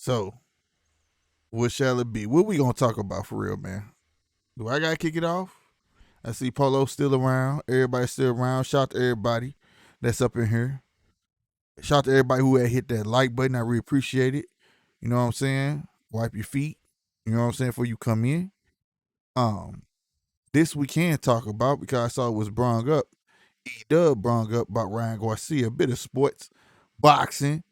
So, what shall it be? What we gonna talk about for real, man? Do I gotta kick it off? I see Polo still around. Everybody still around. Shout out to everybody that's up in here. Shout out to everybody who had hit that like button. I really appreciate it. You know what I'm saying? Wipe your feet. You know what I'm saying before you come in. Um, this we can talk about because I saw it was brung up. E-Dub brung up about Ryan Garcia, a bit of sports, boxing.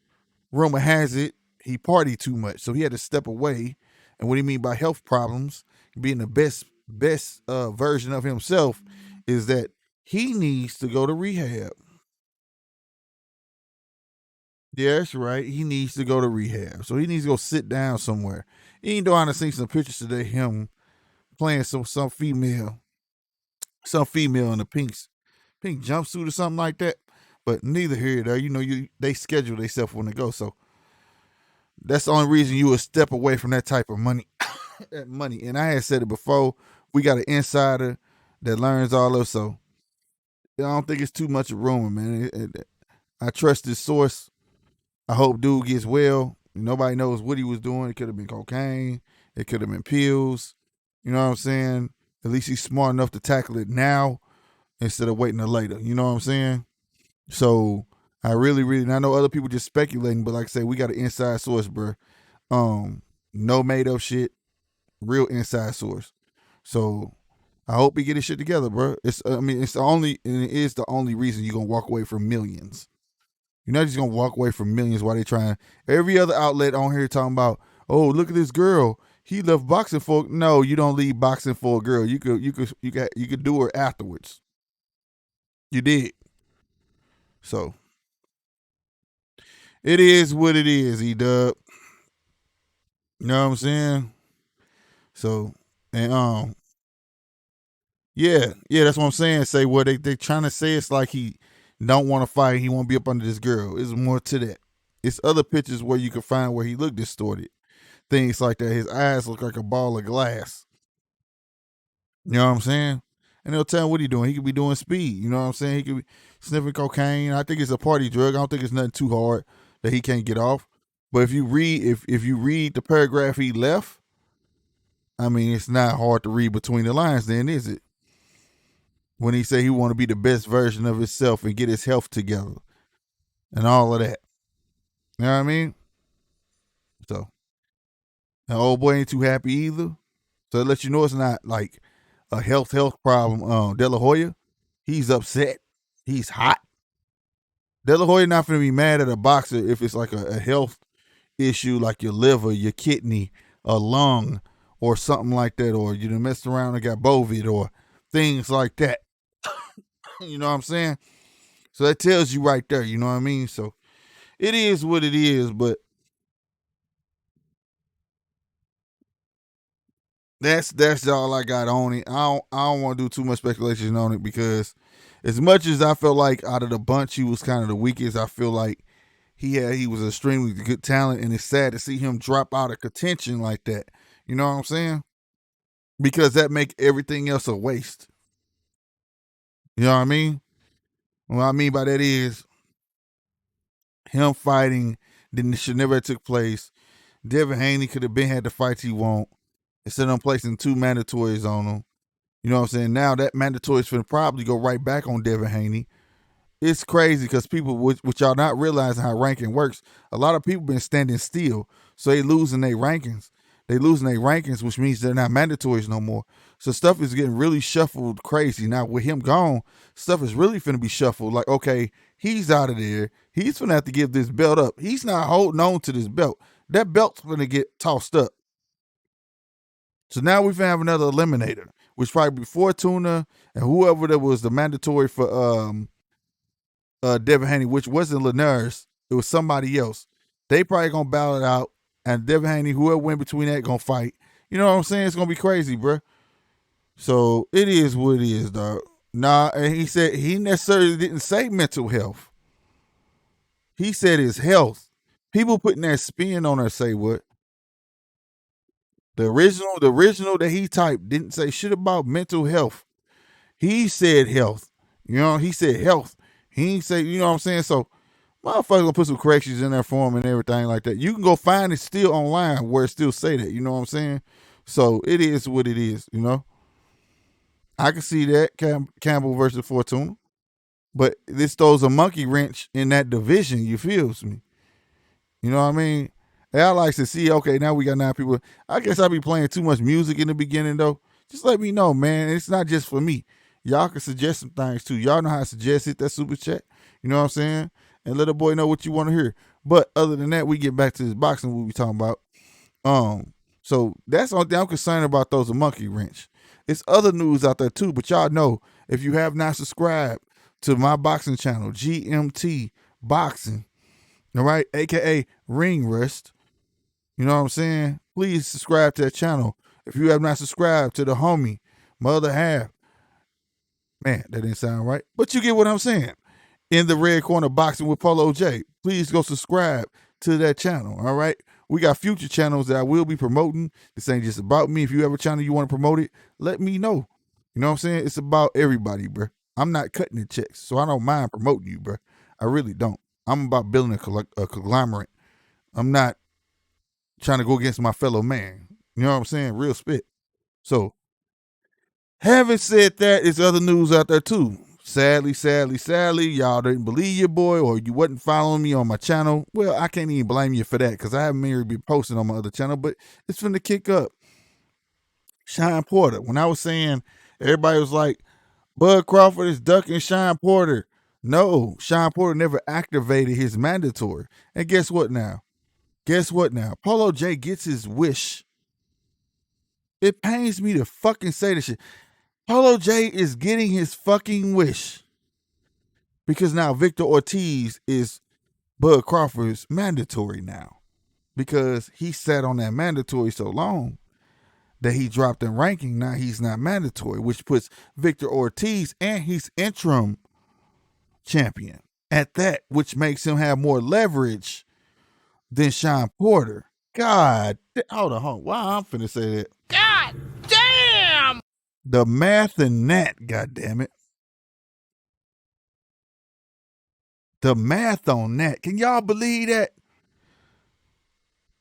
Rumor has it he partied too much, so he had to step away. And what do you mean by health problems? Being the best version of himself is that he needs to go to rehab. Yeah, that's right. He needs to go to rehab. So he needs to go sit down somewhere. Even though I done seen some pictures today, him playing some female in a pink jumpsuit or something like that. But neither here nor there. You know, they schedule themselves when they go. So that's the only reason you would step away from that type of money. That money. And I had said it before. We got an insider that learns all of. So I don't think it's too much of rumor, man. I trust this source. I hope dude gets well. Nobody knows what he was doing. It could have been cocaine. It could have been pills. You know what I'm saying? At least he's smart enough to tackle it now instead of waiting till later. You know what I'm saying? So I really, and I know other people just speculating, but like I say, we got an inside source, bro. No made up shit, real inside source. So I hope he get his shit together, bro. It is the only reason you're gonna walk away from millions. You're not just gonna walk away from millions while they trying. Every other outlet on here talking about, oh, look at this girl. He left boxing for. No, you don't leave boxing for a girl. You could do her afterwards. You did. So it is what it is, E-Dub. You know what I'm saying? So and yeah, that's what I'm saying. Say what they trying to say. It's like he don't want to fight. He won't be up under this girl. It's more to that. It's other pictures where you can find where he looked distorted. Things like that. His eyes look like a ball of glass. You know what I'm saying? And they'll tell him what he doing. He could be doing speed. You know what I'm saying? He could be sniffing cocaine. I think it's a party drug. I don't think it's nothing too hard that he can't get off. But if you read the paragraph he left, I mean, it's not hard to read between the lines. Then is it? When he say he want to be the best version of himself and get his health together and all of that. You know what I mean? So, the old boy ain't too happy either. So it lets you know it's not like a health problem. De La Hoya, he's upset. He's hot. De La Hoya not gonna be mad at a boxer if it's like a health issue, like your liver, your kidney, a lung, or something like that, or you done messed around and got bovid, or things like that. You know what I'm saying? So that tells you right there. You know what I mean? So it is what it is, but that's all I got on it. I don't want to do too much speculation on it because as much as I felt like out of the bunch he was kind of the weakest, I feel like he was extremely good talent, and it's sad to see him drop out of contention like that. You know what I'm saying? Because that make everything else a waste. You know what I mean? What I mean by that is him fighting then it should never have took place. Devin Haney could have been had the fights he want instead of placing two mandatories on him. You know what I'm saying? Now that mandatory is going to probably go right back on Devin Haney. It's crazy because people, which y'all not realizing how ranking works, a lot of people been standing still, so they losing their rankings. They losing their rankings, which means they're not mandatories no more. So stuff is getting really shuffled crazy. Now with him gone, stuff is really finna be shuffled. Like, okay, he's out of there. He's finna have to give this belt up. He's not holding on to this belt. That belt's finna get tossed up. So now we finna have another eliminator, which probably be Fortuna and whoever that was the mandatory for Devin Haney, which wasn't Linares, it was somebody else. They probably gonna battle it out, and Devin Haney, whoever went between that, gonna fight. You know what I'm saying? It's gonna be crazy, bro. So it is what it is, dog. Nah, and he said he necessarily didn't say mental health. He said his health. People putting that spin on her say what? The original that he typed didn't say shit about mental health. He said health. You know, he said health. He ain't say, you know what I'm saying? So Motherfuckers gonna put some corrections in there for him and everything like that. You can go find it still online where it still say that. You know what I'm saying? So it is what it is. You know, I can see that Campbell versus Fortuna, but this throws a monkey wrench in that division. You feels me? You know what I mean? And I like to see. Okay, now we got 9 people. I guess I be playing too much music in the beginning though. Just let me know, man. It's not just for me. Y'all can suggest some things too. Y'all know how to suggest. Hit that super chat. You know what I'm saying? And let a boy know what you want to hear. But other than that, we get back to this boxing we talking about. So that's the only thing I'm concerned about. Those a monkey wrench. It's other news out there too. But y'all know if you have not subscribed to my boxing channel, GMT Boxing, all right, aka Ring Rust. You know what I'm saying? Please subscribe to that channel. If you have not subscribed to the homie, my other half, man, that didn't sound right. But you get what I'm saying. In the red corner, boxing with Polo J. Please go subscribe to that channel. All right. We got future channels that I will be promoting. This ain't just about me. If you have a channel you want to promote it, let me know. You know what I'm saying? It's about everybody, bro. I'm not cutting the checks, so I don't mind promoting you, bro. I really don't. I'm about building a conglomerate. I'm not trying to go against my fellow man. You know what I'm saying? Real spit. So, having said that, it's other news out there too. Sadly, y'all didn't believe your boy or you wasn't following me on my channel. Well, I can't even blame you for that because I haven't really been posting on my other channel, but it's finna kick up. Sean Porter. When I was saying, everybody was like, Bud Crawford is ducking Sean Porter. No, Sean Porter never activated his mandatory. And guess what now? Polo J gets his wish. It pains me to fucking say this shit. Polo J is getting his fucking wish. Because now Victor Ortiz is Bud Crawford's mandatory now. Because he sat on that mandatory so long that he dropped in ranking. Now he's not mandatory, which puts Victor Ortiz and he's interim champion at that, which makes him have more leverage than Sean Porter. God, hold on. Why I'm finna say that? God damn! The math in that, God damn it. The math on that. Can y'all believe that?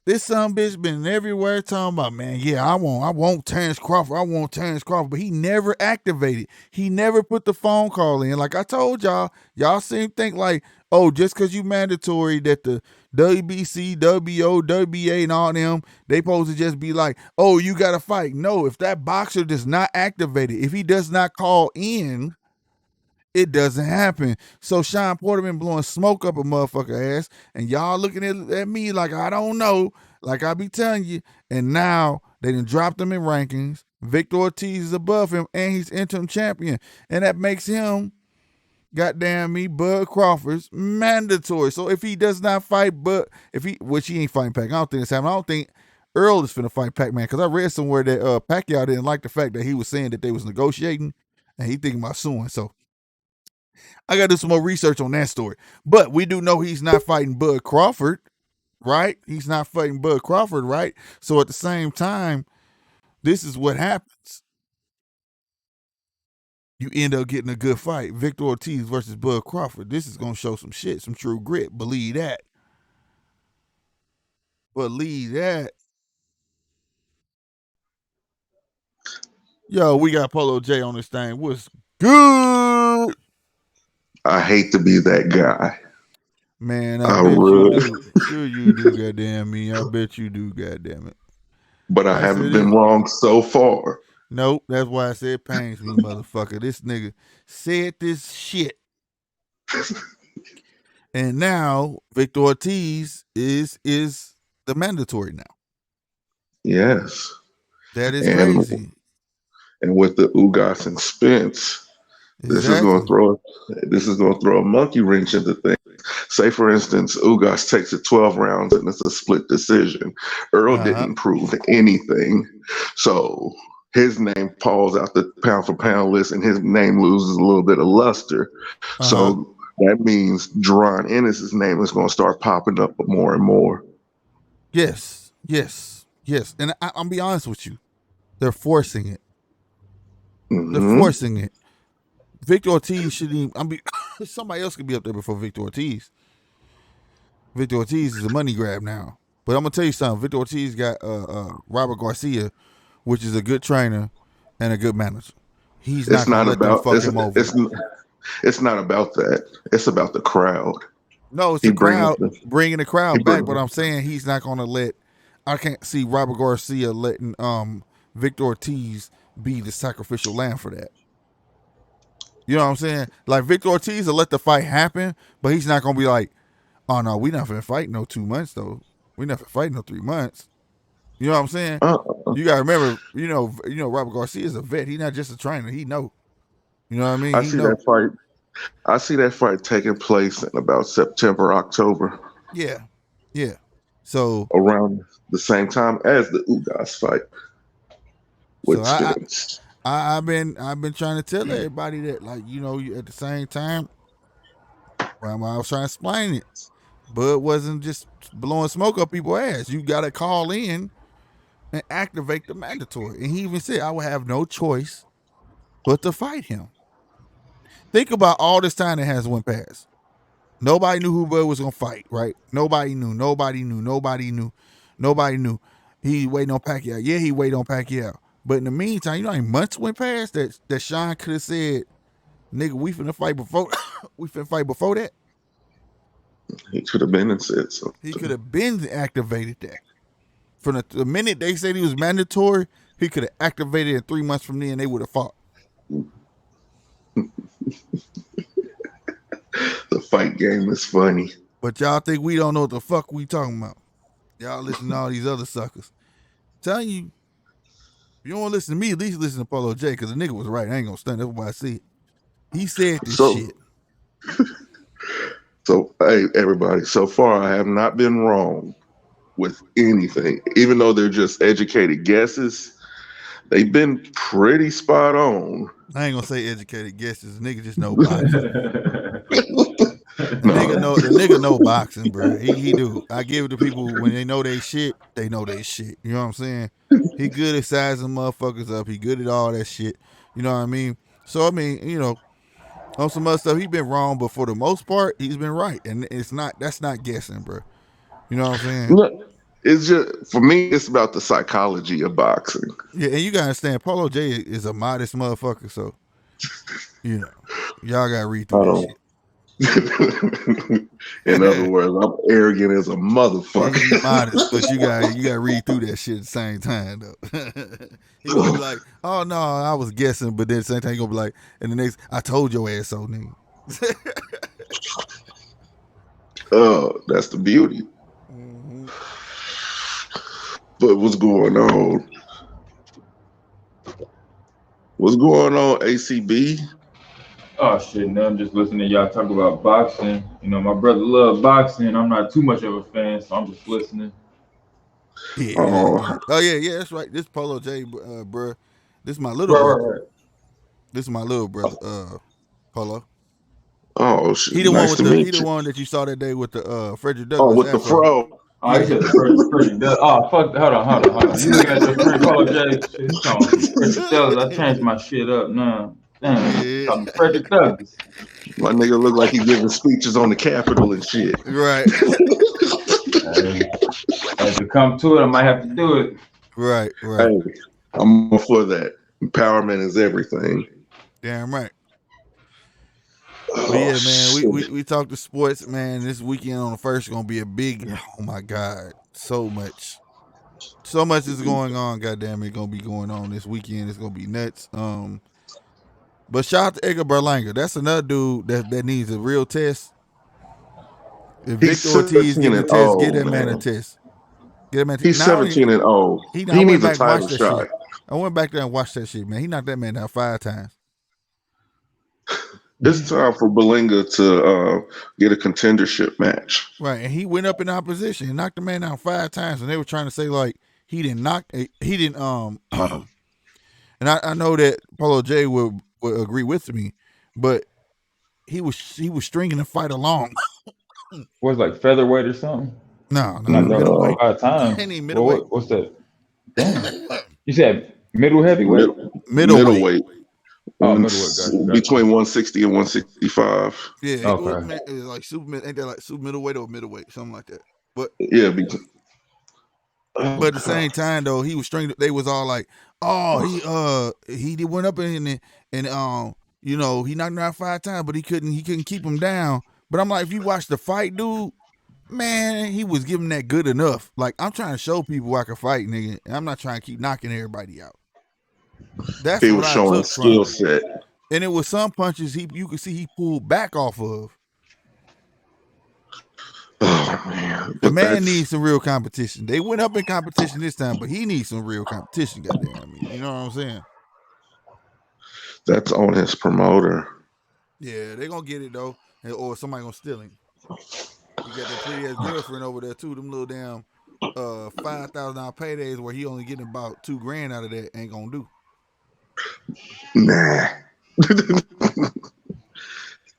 This son bitch been everywhere talking about, man, yeah, I want Terrence Crawford, but he never activated. He never put the phone call in. Like I told y'all seem to think like, oh, just because you mandatory that the WBC, WO, WBA, and all them, they supposed to just be like, oh, you got to fight. No, if that boxer does not activate it, if he does not call in, it doesn't happen. So Sean Porter been blowing smoke up a motherfucker ass, and y'all looking at me like I don't know, like I be telling you. And now they done dropped him in rankings. Victor Ortiz is above him, and he's interim champion, and that makes him, goddamn me, Bud Crawford's mandatory. So if he does not fight, which he ain't fighting Pac, I don't think it's happening. I don't think Earl is finna fight Pac-Man because I read somewhere that Pacquiao didn't like the fact that he was saying that they was negotiating, and he thinking about suing. So I got to do some more research on that story. But we do know he's not fighting Bud Crawford, right? He's not fighting Bud Crawford, right? So at the same time, this is what happens. You end up getting a good fight. Victor Ortiz versus Bud Crawford. This is going to show some shit, some true grit. Believe that. Believe that. Yo, we got Polo J on this thing. What's good? I hate to be that guy. Man, I bet you do. Sure you do, goddamn me. I bet you do, goddamn it. But I haven't been wrong so far. Nope, that's why I said pains me, motherfucker. This nigga said this shit. And now Victor Ortiz is the mandatory now. Yes. That is crazy. And with the Ugas and Spence, this is going to throw a monkey wrench into things. Say, for instance, Ugas takes it 12 rounds and it's a split decision. Earl didn't prove anything. So his name falls out the pound for pound list and his name loses a little bit of luster. So that means Deron Ennis' name is going to start popping up more and more. Yes. And I'm be honest with you. They're forcing it. Mm-hmm. They're forcing it. Victor Ortiz shouldn't even, somebody else could be up there before Victor Ortiz. Victor Ortiz is a money grab now. But I'm gonna tell you something. Victor Ortiz got Robert Garcia, which is a good trainer and a good manager. He's not It's gonna not let them about fuck him over. it's not about that. It's about the crowd. No, it's He the crowd brings bringing the he crowd back. brings But I'm saying he's not gonna let. I can't see Robert Garcia letting Victor Ortiz be the sacrificial lamb for that. You know what I'm saying? Like Victor Ortiz will let the fight happen, but he's not gonna be like, oh no, we not gonna fight no 2 months though. We not gonna fight no 3 months. You know what I'm saying? uh, You gotta remember, Robert Garcia is a vet. He's not just a trainer. He know. You know what I mean? I He see know. that fight. I see that fight taking place in about September, October, Yeah, yeah. So, around the same time as the Ugas fight so with Spence. I've been trying to tell everybody that, like, at the same time, when I was trying to explain it, Bud wasn't just blowing smoke up people's ass. You gotta call in and activate the mandatory. And he even said, I would have no choice but to fight him. Think about all this time that has went past. Nobody knew who Bud was gonna fight, right? Nobody knew. He waiting on Pacquiao. Yeah, he waited on Pacquiao. But in the meantime, how many months went past that Sean could have said, nigga, we finna fight before we finna fight before that? He could have been and said He could something. have been activated that. From the minute they said he was mandatory, he could have activated it 3 months from then, they would have fought. The fight game is funny. But y'all think we don't know what the fuck we talking about. Y'all listen to all these other suckers. Telling you, if you don't want to listen to me, at least listen to Polo J, because the nigga was right. I ain't gonna stand. That's why I see it. He said this So, shit. hey, everybody, so far I have not been wrong with anything. Even though they're just educated guesses, they've been pretty spot on. I ain't gonna say educated guesses. The nigga just know boxing. No, The nigga know boxing, bro. He do. I give it to people when they know they shit, they know they shit. You know what I'm saying? He good at sizing motherfuckers up. He good at all that shit. You know what I mean? So I mean, on some other stuff, he been wrong, but for the most part, he's been right. And that's not guessing, bro. You know what I'm saying? no, it's just for me. It's about the psychology of boxing. Yeah, and you gotta understand, Polo J is a modest motherfucker, so y'all gotta read through I that don't. shit. In other words, I'm arrogant as a He motherfucker. modest, but you gotta read through that shit at the same time though. He gonna be like, oh no, I was guessing, but then at the same time he gonna be like, and the next, I told your ass so, nigga. Oh, that's the beauty. Mm-hmm. But what's going on? What's going on, ACB? Oh shit, no, I'm just listening to y'all talk about boxing. You know, my brother loves boxing. I'm not too much of a fan, so I'm just listening. Oh, Oh yeah, that's right. This Polo J, bro. This is my little Right, right, brother. right. This is my little brother, Polo. oh, shit. He the one Nice with to he meet the you. one that you saw that day with the Frederick Oh, Douglass with the afro. fro. Oh, he Yeah. said the Frederick Douglass. Oh, fuck. Hold on. You looking at your friend Polo J? Shit, he calling me Frederick Douglass. I changed my shit up now. Damn, Yeah. call me Frederick Douglass. My nigga look like he giving speeches on the Capitol and shit. Right. Hey, if it come to it, I might have to do it. Right. Hey, I'm all for that. Empowerment is everything. Damn right. But Oh, yeah, man, shit. we talked to sports, man. This weekend on the first gonna be a big. Oh my god, so much is going on. Goddamn, it gonna be going on this weekend. It's gonna be nuts. But shout out to Edgar Berlanga. That's another dude that needs a real test. If He's Victor Ortiz 17 getting a and test, get that old, man a man. test. Get that man. He's Not only 17 and old. I He went needs a back and title watched that shot. shit. I went back there and watched that shit, man. He knocked that man down 5 times. It's time for Belinga to get a contendership match. Right, and he went up in opposition and knocked the man down 5 times, and they were trying to say like he didn't. And I know that Polo J would agree with me, but he was stringing the fight along. What's like featherweight or something? No, Knocked out middleweight. 5 times. Any Well, middleweight. what's that? Damn. You said middle heavyweight? Mid- Middleweight. middleweight. Oh, middleweight. Gotcha. Between 160 and 165. Yeah, Okay. it's like super. Ain't that like super middleweight or middleweight, something like that. But Yeah. but Oh at the same God. time though, he was stringed. They was all like, oh, he went up and you know, he knocked him out 5 times, but he couldn't keep him down. But I'm like, if you watch the fight, dude, man, he was giving that good enough. Like, I'm trying to show people I can fight, nigga. And I'm not trying to keep knocking everybody out. That's He what was I showing took from skill it. set. And it was some punches you could see he pulled back off of. Oh man. The But man needs some real competition. They went up in competition this time, but he needs some real competition, goddamn. I mean, you know what I'm saying? that's on his promoter. Yeah, they gonna get it though. Or somebody gonna steal him. He got that pretty ass girlfriend over there too. Them little damn $5,000 paydays where he only getting about $2,000 out of that ain't gonna do. Nah.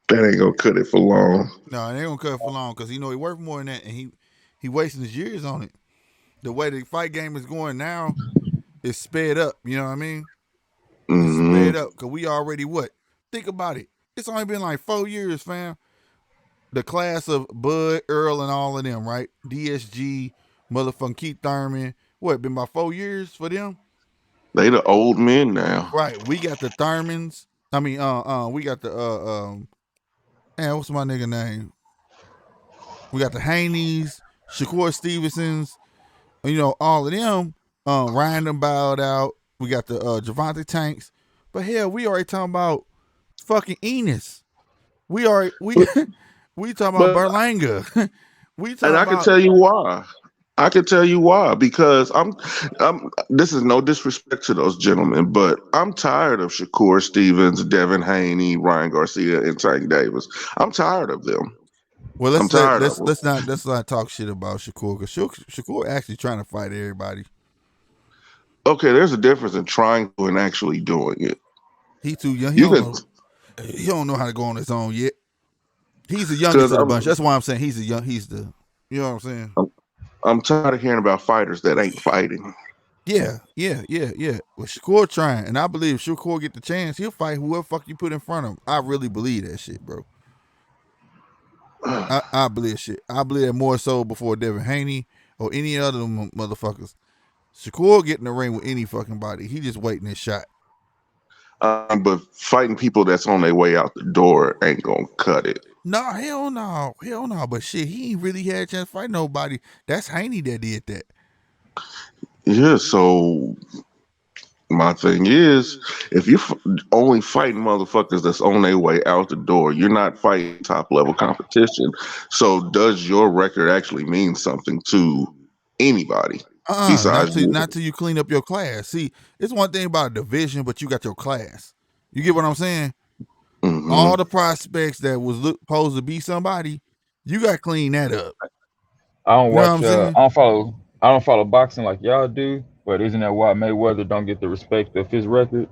That ain't gonna cut it for long. No, they ain't gonna cut it for long because he know he worth more than that, and he wasting his years on it. The way the fight game is going now, it's sped up. You know what I mean? It's sped Mm-hmm. up because we already what? Think about it. It's only been like 4 years, fam. The class of Bud, Earl, and all of them, right? DSG, motherfucking Keith Thurman. What, been about 4 years for them? They the old men now. Right. We got the Thurmans. I mean, we got the man, what's my nigga name? We got the Haneys, Shakur Stevensons, you know, all of them. Ryan them bowed out. We got the Javante Tanks. But hell, we already talking about fucking Enos. We already we But, we talking about but Berlanga. We and talking I can about tell you why. I can tell you why because I'm. This is no disrespect to those gentlemen, but I'm tired of Shakur Stevens, Devin Haney, Ryan Garcia, and Tank Davis. I'm tired of them. well, I'm tired of them. let's not talk shit about Shakur because Shakur actually trying to fight everybody. Okay, there's a difference in trying to and actually doing it. He too young. You can, He don't know how to go on his own yet. He's the youngest because of the bunch. That's why I'm saying he's the you know what I'm saying? I'm tired of hearing about fighters that ain't fighting. Yeah. Well, Shakur trying, and I believe if Shakur get the chance, he'll fight whoever fuck you put in front of him. I really believe that shit, bro. I believe shit. I believe that more so before Devin Haney or any other motherfuckers. Shakur get in the ring with any fucking body. He just waiting his shot. But fighting people that's on their way out the door ain't gonna cut it. No, hell no. But shit, he ain't really had a chance to fight nobody. That's Haney that did that. Yeah, so my thing is, if you're only fighting motherfuckers that's on their way out the door, you're not fighting top level competition. So does your record actually mean something to anybody besides you? Not till you clean up your class. See, it's one thing about a division, but you got your class. You get what I'm saying? Hmm. All the prospects that was supposed to be somebody, you got to clean that up. I don't You know what watch. I'm saying? I don't follow boxing like y'all do. But isn't that why Mayweather don't get the respect of his record?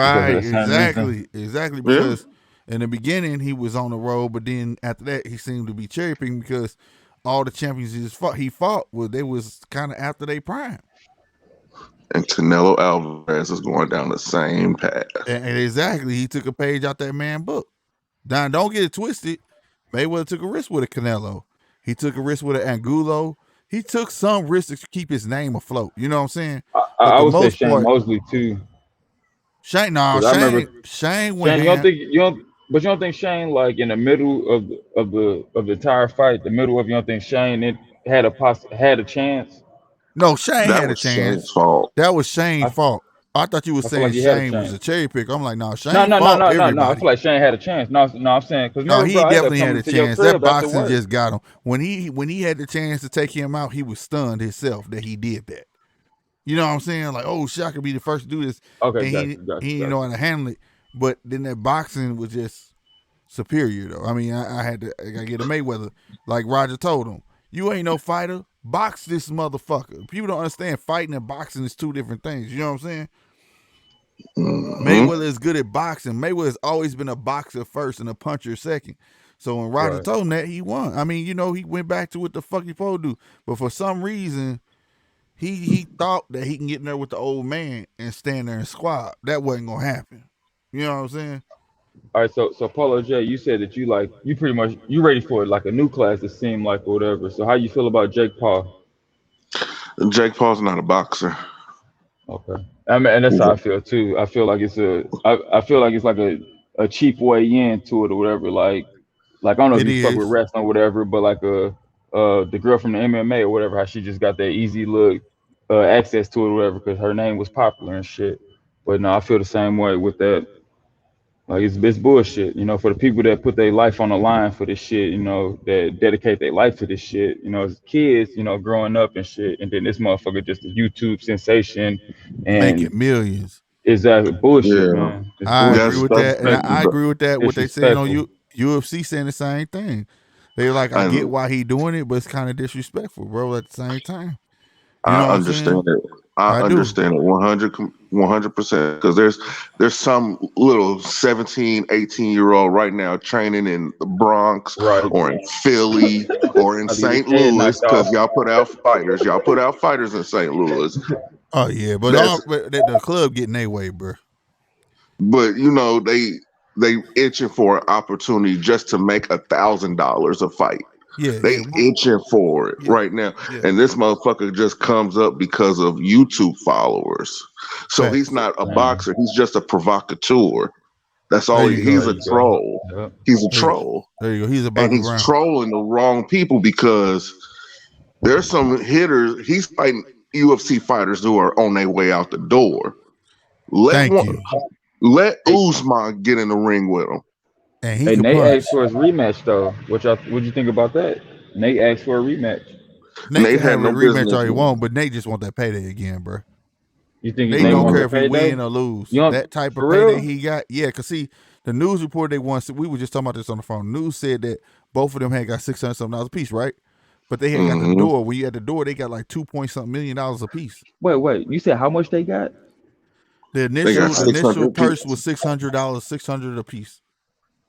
Because of Right, that same reason. exactly. Yeah. Because in the beginning he was on the road, but then after that he seemed to be cherry picking because all the champions he fought well, they was kind of after their prime. And Canelo Alvarez is going down the same path. And exactly, he took a page out that man book. Now, don't get it twisted. Mayweather took a risk with a Canelo. He took a risk with an Angulo. He took some risks to keep his name afloat. You know what I'm saying? But I the would say most Shane part, Mosley too. Shane, Because I remember Shane went Shane. ham. But you don't think Shane, like in the middle of the entire fight, the middle of you don't think Shane it had a chance? No, Shane That had a was Shane's chance. fault. That was Shane's I fault. I thought you were I feel like saying he had a Shane was a chance. cherry picker. I'm like, no, No, Shane no, no, fought no, no, no. I feel everybody. like Shane had a chance. No, no, I'm saying because No, remember, he bro, I ended up definitely had coming a to your chance. That crib after boxing work. just got him. When he had the chance to take him out, he was stunned himself that he did that. You know what I'm saying? Like, oh shit, I could be the first to do this, Okay, and he didn't know how to handle it. But then that boxing was just superior, though. I mean, I gotta get a Mayweather. Like Roger told him, you ain't no fighter. Box this motherfucker. People don't understand fighting and boxing is two different things. You know what I'm saying? Hmm. Mayweather is good at boxing. Mayweather's always been a boxer first and a puncher second. So when Roger Right. told him that, he won. I mean, you know, he went back to what the fuck he supposed to do. But for some reason, he thought that he can get in there with the old man and stand there and squat. That wasn't gonna happen. You know what I'm saying? All right, so Paulo J, you said that you pretty much you ready for it like a new class. It seemed like or whatever. So how you feel about Jake Paul? Jake Paul's not a boxer. Okay, I mean, and that's He's how a, I feel too. I feel like it's like a cheap way in to it or whatever. Like I don't know if It you fuck with is. wrestling or whatever, but like the girl from the MMA or whatever, how she just got that easy look access to it or whatever because her name was popular and shit. But no, I feel the same way with that. Like it's bullshit, you know, for the people that put their life on the line for this shit, you know, that dedicate their life to this shit, you know, as kids, you know, growing up and shit, and then this motherfucker just a YouTube sensation, Making and millions. it's bullshit, yeah, man. It's I agree that's bullshit. with that's that, and I Disrespectful. agree with that. What they saying on Disrespectful. UFC saying the same thing. They were like, I get and why he doing it, but it's kind of disrespectful, bro. At the same time, you I know what I'm understand saying? it. I I do. understand it 100% because there's some little 17, 18-year-old right now training in the Bronx Right. or in Philly or in I get his St. head Louis knocked because off. y'all put out fighters. Y'all put out fighters in St. Louis. Oh yeah, but That's the club getting their way, bro. but they itching for an opportunity just to make $1,000 a fight. Yeah, They yeah, itching for it yeah, right now. yeah. And this motherfucker just comes up because of YouTube followers. So he's Facts. not a Man, boxer. He's just a provocateur. That's There all you he's there go. a you go. troll. Yep. He's a There, troll. there you go. He's a And Bobby he's Brown. trolling the wrong people because there's some hitters. He's fighting UFC fighters who are on their way out the door. Let Thank one you. let Hey, Usman get in the ring with him. And he hey, could Nate asked punch. for his rematch though. What you think about that? Nate asked for a rematch. Nate Nate could had have a no rematch business. all he want, but Nate just want that payday again, bro. You think Nate Nate don't wants care a if he win payday? or lose. You don't That type of for payday real? he got, yeah. Cause see, the news report they won. We were just talking about this on the phone. News said that both of them had got $600 something a piece, right? But they had got the Hmm door. When you at the door, they got like 2 point something $1 million a piece. Wait. You said how much they got? The They got initial the six initial hundred purse people. was $600, 600 a piece.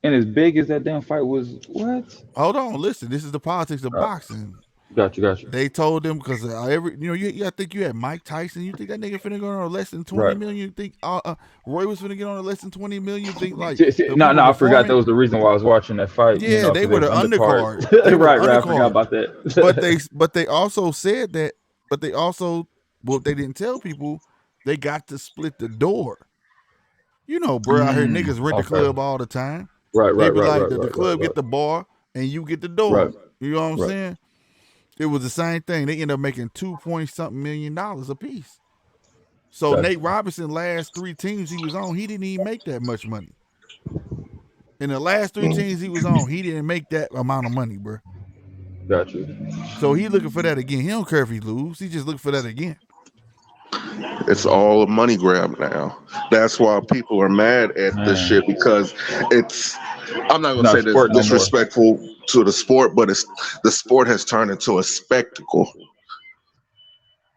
And as big as that damn fight was, what? Hold on, listen. This is the politics of Uh, boxing. got you. They told them because every you I think you had Mike Tyson. You think that nigga finna go on less than 20 million? Right. You think Roy was finna get on a less than 20 million? You think like the No, people no, I forgot that performing? was the reason why I was watching that fight. You Yeah, know, they because it were was the undercard. undercard. They were the Right. I forgot undercard. about But that. they also said that. But they also what they didn't tell people they got to split the door. You know, bro, I heard niggas rent the Okay. club all the time. Right. They Right. be Right. like Right. the Right. Right. club get Right. the bar and you get the Right. door. You know what I'm Right. saying? It was the same thing. They ended up making 2 point something $1 million a piece. So Got Nate you. Robinson, last three teams he was on, he didn't even make that much money. In the last three Mm. teams he was on, he didn't make that amount of money, bro. Got you. So he looking for that again. He don't care if he lose. He just looking for that again. It's all a money grab now. That's why people are mad at this Man, shit because it's. I'm not it's gonna not a say this sport no more. disrespectful to the sport, but it's the sport has turned into a spectacle.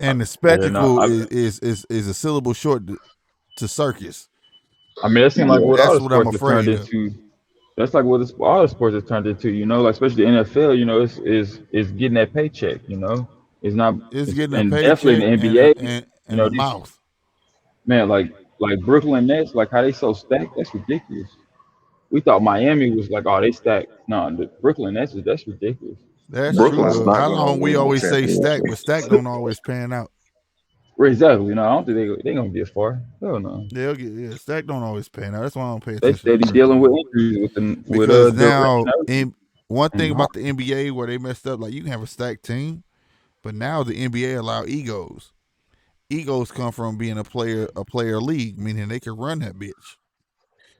And the Yeah, no, spectacle is a syllable short to circus. I mean, that seems like what all That's the what I'm sports have turned afraid of. into. That's like what all the sports have turned into. You know, like especially the NFL. You know, it's getting that paycheck. You know, it's not. It's It's getting a and definitely in paycheck the and NBA. You in know, the these mouth. man like Brooklyn Nets, like how they so stacked. That's ridiculous. We thought Miami was like, oh, they stacked. No, the Brooklyn Nets is that's ridiculous. That's true. Brooklyn's But not how gonna long we win the always say stack, championship. but stack don't always pan out. Exactly. No, I don't think they gonna get far. Hell no. They'll get stack don't always pan out. That's why I don't pay They attention to steady Brooklyn dealing with no more. injuries with Because Durant now in one thing and about the NBA where they messed up, like you can have a stacked team, but now the NBA allow egos. Egos come from being a player league, meaning they can run that bitch.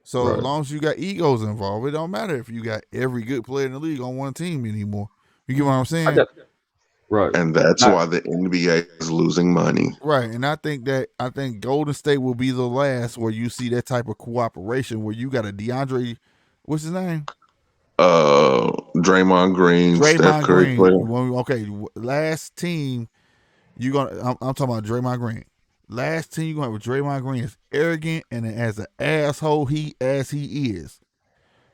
So as right. long as you got egos involved, it don't matter if you got every good player in the league on one team anymore. You get what I'm I saying? got right. And that's Not why the NBA is losing money. Right. And I think Golden State will be the last where you see that type of cooperation where you got a DeAndre, what's his name? Draymond Green, Steph Draymond Curry Green. player. Okay, last team you gonna I'm talking about Draymond Green. Last team you gonna have with Draymond Green is arrogant and as an asshole he is,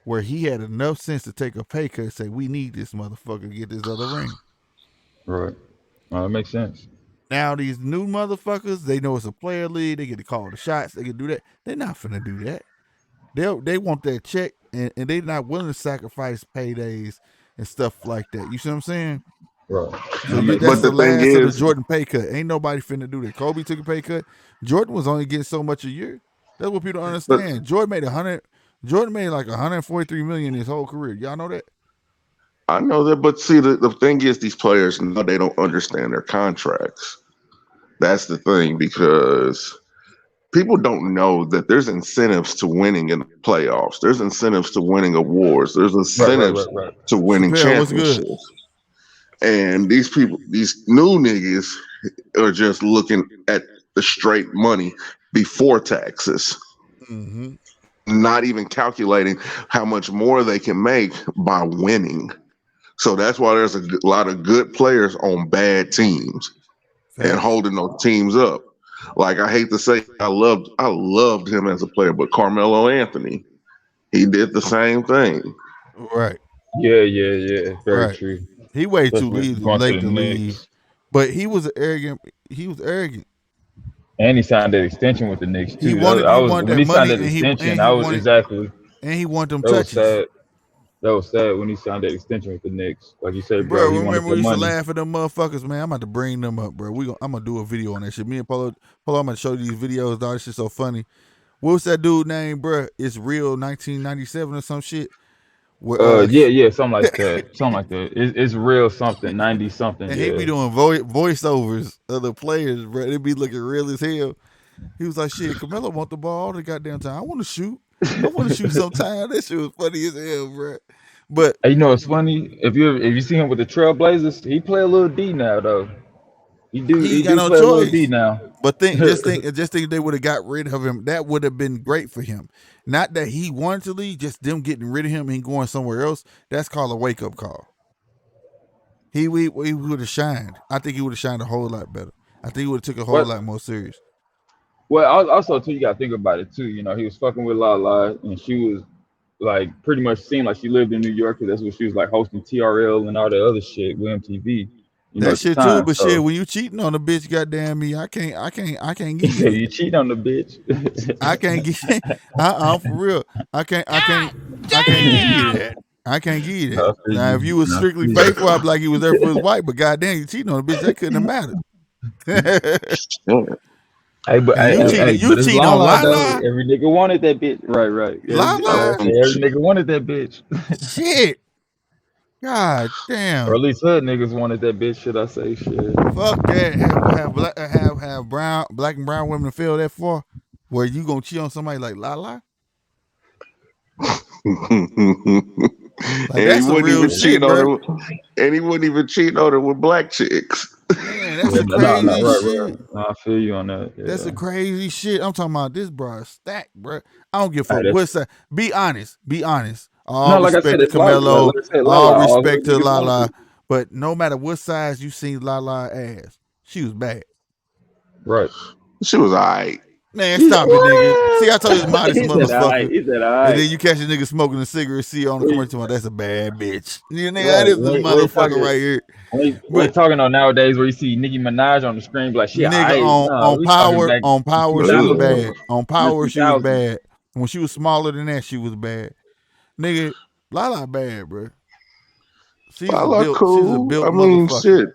where he had enough sense to take a pay cut and say we need this motherfucker to get this other ring. right. That makes sense. Now these new motherfuckers, they know it's a player league. They get to call the shots. They can do that. They're not finna do that. they want that check, and they not willing to sacrifice paydays and stuff like that. You see what I'm saying? Right. So that's But the the thing last of the is, Jordan pay cut. Ain't nobody finna do that. Kobe took a pay cut. Jordan was only getting so much a year. That's what people don't but understand. Jordan made 100. Jordan made like 143 million his whole career. Y'all know that? I know that. But see, the thing is, these players now they don't understand their contracts. That's the thing because people don't know that there's incentives to winning in the playoffs. There's incentives to winning awards. There's Right, right, incentives right, right. to winning Chappelle, what's good? championships. And these people, these new niggas, are just looking at the straight money before taxes, Mm-hmm. not even calculating how much more they can make by winning. So that's why there's a lot of good players on bad teams and Facts. holding those teams up. Like I hate to say, I loved him as a player, but Carmelo Anthony, he did the same thing. Right. Yeah, yeah, yeah. Very Right. true. He way too Especially going to late the to leave, Knicks. but he was arrogant. He was arrogant. And he signed that extension with the Knicks He too. wanted I he was wanted when that he signed money, that extension. I was exactly and he wanted them that was touches. sad. That was sad when he signed that extension with the Knicks. Like you said, bro, Bro, he wanted remember the we used to money. laugh at them motherfuckers, man. I'm about to bring them up, bro. I'm gonna do a video on that shit. Me and Polo, I'm gonna show you these videos, dog. This shit's so funny. What's that dude name, bro? It's real 1997 or some shit. Where Yeah, yeah, something like that. Something like that. It's real something, 90 something. and he be Yeah. doing voiceovers of the players, bro. They be looking real as hell. He was like, "Shit, Carmelo want the ball all the goddamn time. I want to shoot. I want to shoot sometime." That shit was funny as hell, bro. But Hey, you know it's funny if you see him with the Trailblazers, he play a little D now though. he He ain't got do no play a little D choice. now. But just think they would have got rid of him. That would have been great for him. Not that he wanted to leave, just them getting rid of him and going somewhere else. That's called a wake up call. He would have shined. I think he would have shined a whole lot better. I think he would have took a whole What? lot more serious. Well, also too, you gotta think about it too. You know, he was fucking with Lala, and she was like pretty much seemed like she lived in New York because that's what she was like hosting TRL and all the other shit with MTV. You know, That at the shit too, time. but shit, So when you cheating on a bitch, goddamn me, I can't he give you said that. you cheat on the bitch. I can't get. I'm for real. I can't. God I can't give you damn! that. I can't give you No, that. I feel Now, you. if you was No, I strictly feel you. faithful, I'd be like he was there for his wife. But goddamn, you cheating on a bitch, that couldn't have mattered. Yeah. Hey, but And you but it's cheating on Lala though. Lala, Every nigga wanted that bitch. Right, right. Like I Lala. said, every nigga wanted that bitch. Shit, god Or damn. at least hood niggas wanted that bitch. Should I say shit? Fuck that. Have black and brown women feel that far, where you gonna cheat on somebody like Lala? and Like he that's some wouldn't real even shit, cheat on bro. her. And he wouldn't even cheat on her with black chicks. Man, that's Yeah, a no, no, crazy right, shit. right. No, I feel you on that. That's a Yeah. crazy shit. I'm talking about this, bro. Stack, bro. I don't give a Hey, fuck that's what's that. Be honest. Be honest. All no, like I said, respect to it's Lala. Camelo. Like I said, All Lala. All respect hood to niggas wanted Lala. it. But no matter what size you seen Lala ass, she was bad. Right. She was all right. Man, He's stop it, nigga. See, I told you, what? this modest He said, all right. motherfucker. He said, all And right. then you catch a nigga smoking a cigarette, see on the We, commercial. That's a bad bitch. You nigga, that right. is this We ain't motherfucker talking. right here. We But ain't talking on nowadays where you see Nicki Minaj on the screen, be like, she all nigga right. No, we talking back on power, she was Ugh. 2000, bad. On in the power, she was 2000s. bad. When she was smaller than that, she was bad. Nigga, Lala bad, bro. I like She's a cool. built I mean, motherfucker. shit.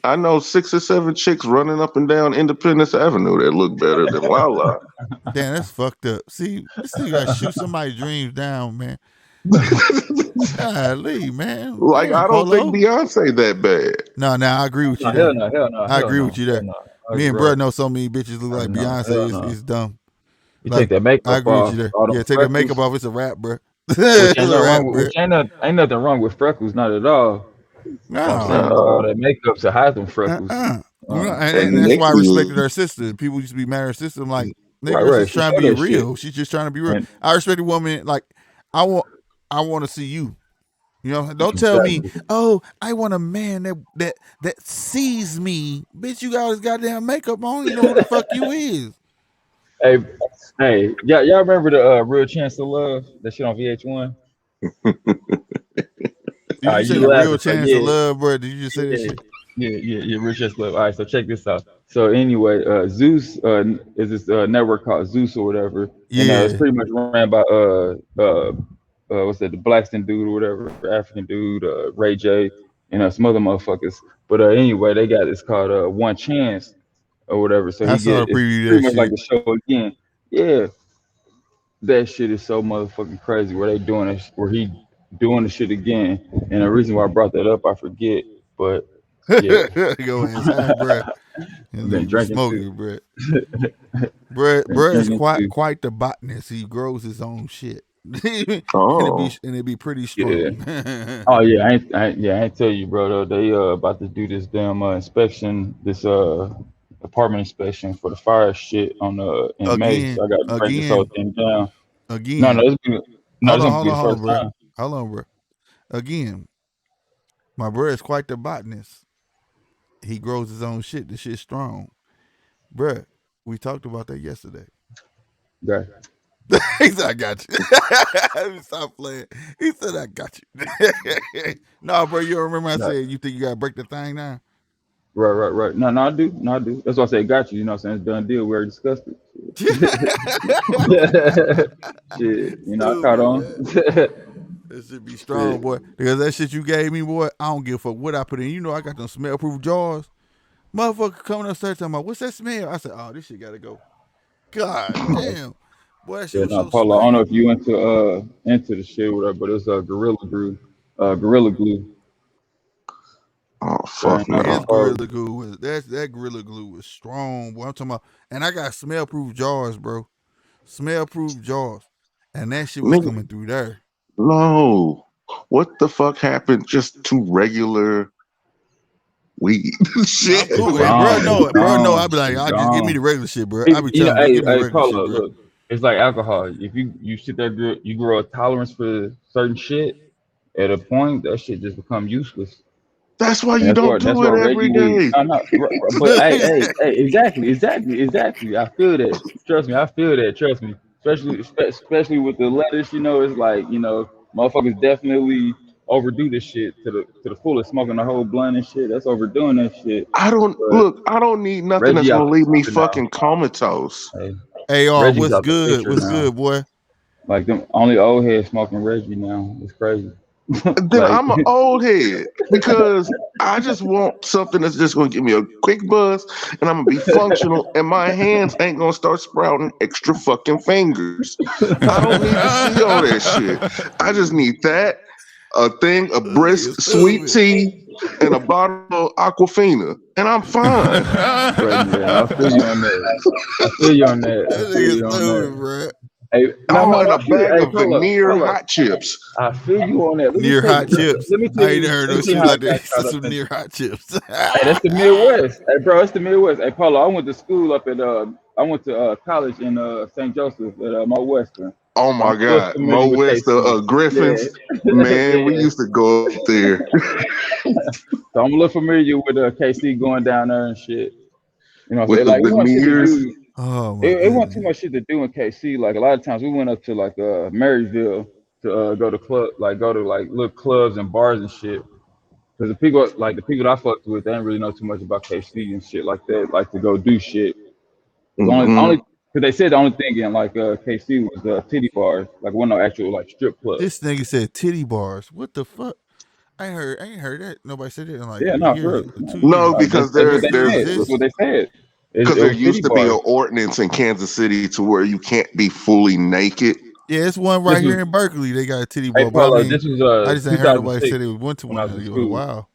I know 6 or 7 chicks running up and down Independence Avenue that look better than Lala. Damn, that's fucked up. See, this nigga gotta shoot somebody's dreams down, man. Golly, man. Like Damn, I don't think Polo. Beyonce that bad. No, I agree with No, you there. hell no, hell no, I hell agree no, with you hell there. no. Me and Right. bruh know so many bitches look like No, Beyonce. hell no. It's dumb. You take Like, that I makeup agree with you off, there. all them Yeah, take that makeup freckles, off. It's a wrap, bro. which It's ain't a nothing wrap, wrong with, bro. ain't nothing wrong with freckles, not at all. So I'm saying No. all Uh, that makeup to hide them freckles. Uh-uh. and And that's why I respected Nicki, her sister. People used to be mad at her sister. I'm like, Right, nigga, that's right. just She trying to show be that shit. real. She's just trying to be real. And I respect a woman. Like, I want to see you. You know, don't tell me, exactly. oh, I want a man that sees me. Bitch, you got all this goddamn makeup on. You know who the fuck you is. Hey, hey, y'all remember the Real Chance to Love? That shit on VH1? Did you say You the real laughing, so chance of yeah, love, bro? Did you just say that yeah. shit? Yeah, Rich Ass Club. All right, so check this out. So anyway, Zeus is this network called Zeus or whatever, and it's Yeah, pretty much ran by what's that, the Blackston dude or whatever, African dude, Ray J, and some other motherfuckers. But anyway, they got it's called One Chance or whatever. So I he saw get the it's preview of pretty that much like shit. the show again. Yeah, that shit is so motherfucking crazy. Where they doing it, where he doing the shit again. And the reason why I brought that up, I forget. But yeah, Go inside, bruh. And been nigga be drinking too. smoking, bruh. Been Bruh is drinking too. quite the botanist. He grows his own shit, and Oh, it be pretty Yeah. strong. Oh yeah, I ain't tell you, bro. Though they about to do this damn inspection, this apartment inspection for the fire shit on in May. again, So I got to break this whole again, thing down. No, no, again. no, it's gonna be the first Bruh. time. Hold on, bruh. Again, my bruh is quite the botanist. He grows his own shit. The shit's strong, bruh. We talked about that yesterday. Okay. He said, "I got you." Stop playing. He said, "I got you." No, bro, you don't remember I No, said you think you gotta break the thing down? right. No, no, I do. No, I do. That's why I say got you. You know what I'm saying? It's done deal. We already discussed it. Shit. You know, I caught Stupid, on. man. That should be strong, Shit. boy. Because that shit you gave me, boy, I don't give a fuck what I put in. You know, I got them smell proof jars. Motherfucker coming upstairs talking about, what's that smell? I said, oh, this shit gotta go. God damn. Boy, that shit Yeah, was no, so Paulo. I don't know stank. if you into the shit or whatever, but it's gorilla glue. oh, That fuck ain't no no. His pole. gorilla glue was that gorilla glue was strong, boy. I'm talking about, and I got smell proof jars, bro. Smell proof jars. And that shit was Nigga, coming through there. no. What the fuck happened just to regular weed? I'm Shit. cool. It's Hey, bro, gone. It's no, bro, no. I gone. be like, It's I just give me the gone. regular shit, bro. I People, be you know, telling them, bro, give me the hey, regular shit, Paulo, bro. look, it's like alcohol. If you sit there, you grow a tolerance for certain shit. At a point, that shit just become useless. That's why And you don't that's do why it Reggie every was day. but hey, exactly. I feel that. Trust me, I feel that. Trust me. Especially with the lettuce, it's like, motherfuckers definitely overdo this shit to the fullest, smoking the whole blunt and shit. That's overdoing that shit. I don't But look, I don't need nothing that's Reggie out gonna the leave me picture now. fucking comatose. Hey, AR, Reggie's what's out the good? picture What's now. good, boy? Like them only old heads smoking Reggie now. It's crazy. Then Like I'm an old head because I just want something that's just gonna give me a quick buzz and I'm gonna be functional and my hands ain't gonna start sprouting extra fucking fingers. I don't need to see all that shit. I just need that, a thing, a Nigga brisk sweet stupid. tea, and a bottle of Aquafina, and I'm fine. right, yeah, I feel you on that. I feel you on that. I That feel nigga you on that. stupid, bro. Hey, no, Oh, no, and no. a bag Hey, of veneer hot chips. I feel you on that. Let me Near tell you. hot chips. Let me tell I ain't you. heard Let me no tell you shit how I like that. got He said caught up some in it. near hot chips. Hey, that's the Midwest. Hey, bro, it's the Midwest. Hey, Paulo, I went to school up at I went to college in St. Joseph at Mo Western, Oh so I'm my a little God, familiar Mo with West, KC. Yeah, Griffins, man, we yeah. used to go up there So I'm a little familiar with KC going down there and shit. You know what I'm with saying? the Like, we want shit to veneers. do. Oh my It wasn't too goodness. much shit to do in KC. Like a lot of times we went up to like Marysville to go to go to like little clubs and bars and shit. Because the people that I fucked with, they didn't really know too much about KC and shit like that. Like to go do shit. Because only Hmm. because they said the only thing in like KC was titty bars. Like one no actual like strip club. This nigga said titty bars. What the fuck? I ain't heard that. Nobody said that in like Yeah, a no, year, for real. two No, years. because That's what It they still said. That's exists. what they said. It there was titty used to be bars. an ordinance in Kansas City to where you can't be fully naked. Yeah, it's one This right was here in Berkeley. They got a titty Hey bar, but I Paulo. mean, This was I just ain't heard nobody say 2006 they went to when I one was in in a school. while.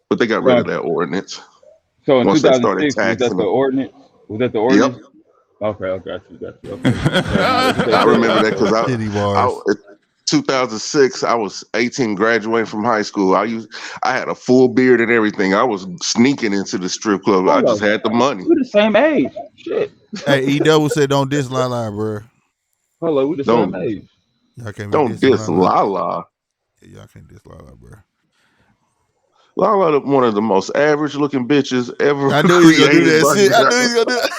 But they got rid So of that ordinance So in once they started 2006, was that taxing the them. ordinance? Was that the Yep, ordinance? Okay, I got you. Okay. Yeah, no, that's what they I said. remember that because Titty I bars. 2006, I was 18, graduating from high school. I had a full beard and everything. I was sneaking into the strip club. I just Paulo, had the money. we the same age. Shit. Hey, E Double said don't diss Lala, bro. Paulo, we the same Don't age. Y'all can't be don't dissing diss Lala. Lala. Yeah, y'all can't diss Lala, bro. Lala, one of the most average looking bitches ever I knew he was gonna do created that by shit. I God. knew he was gonna do that.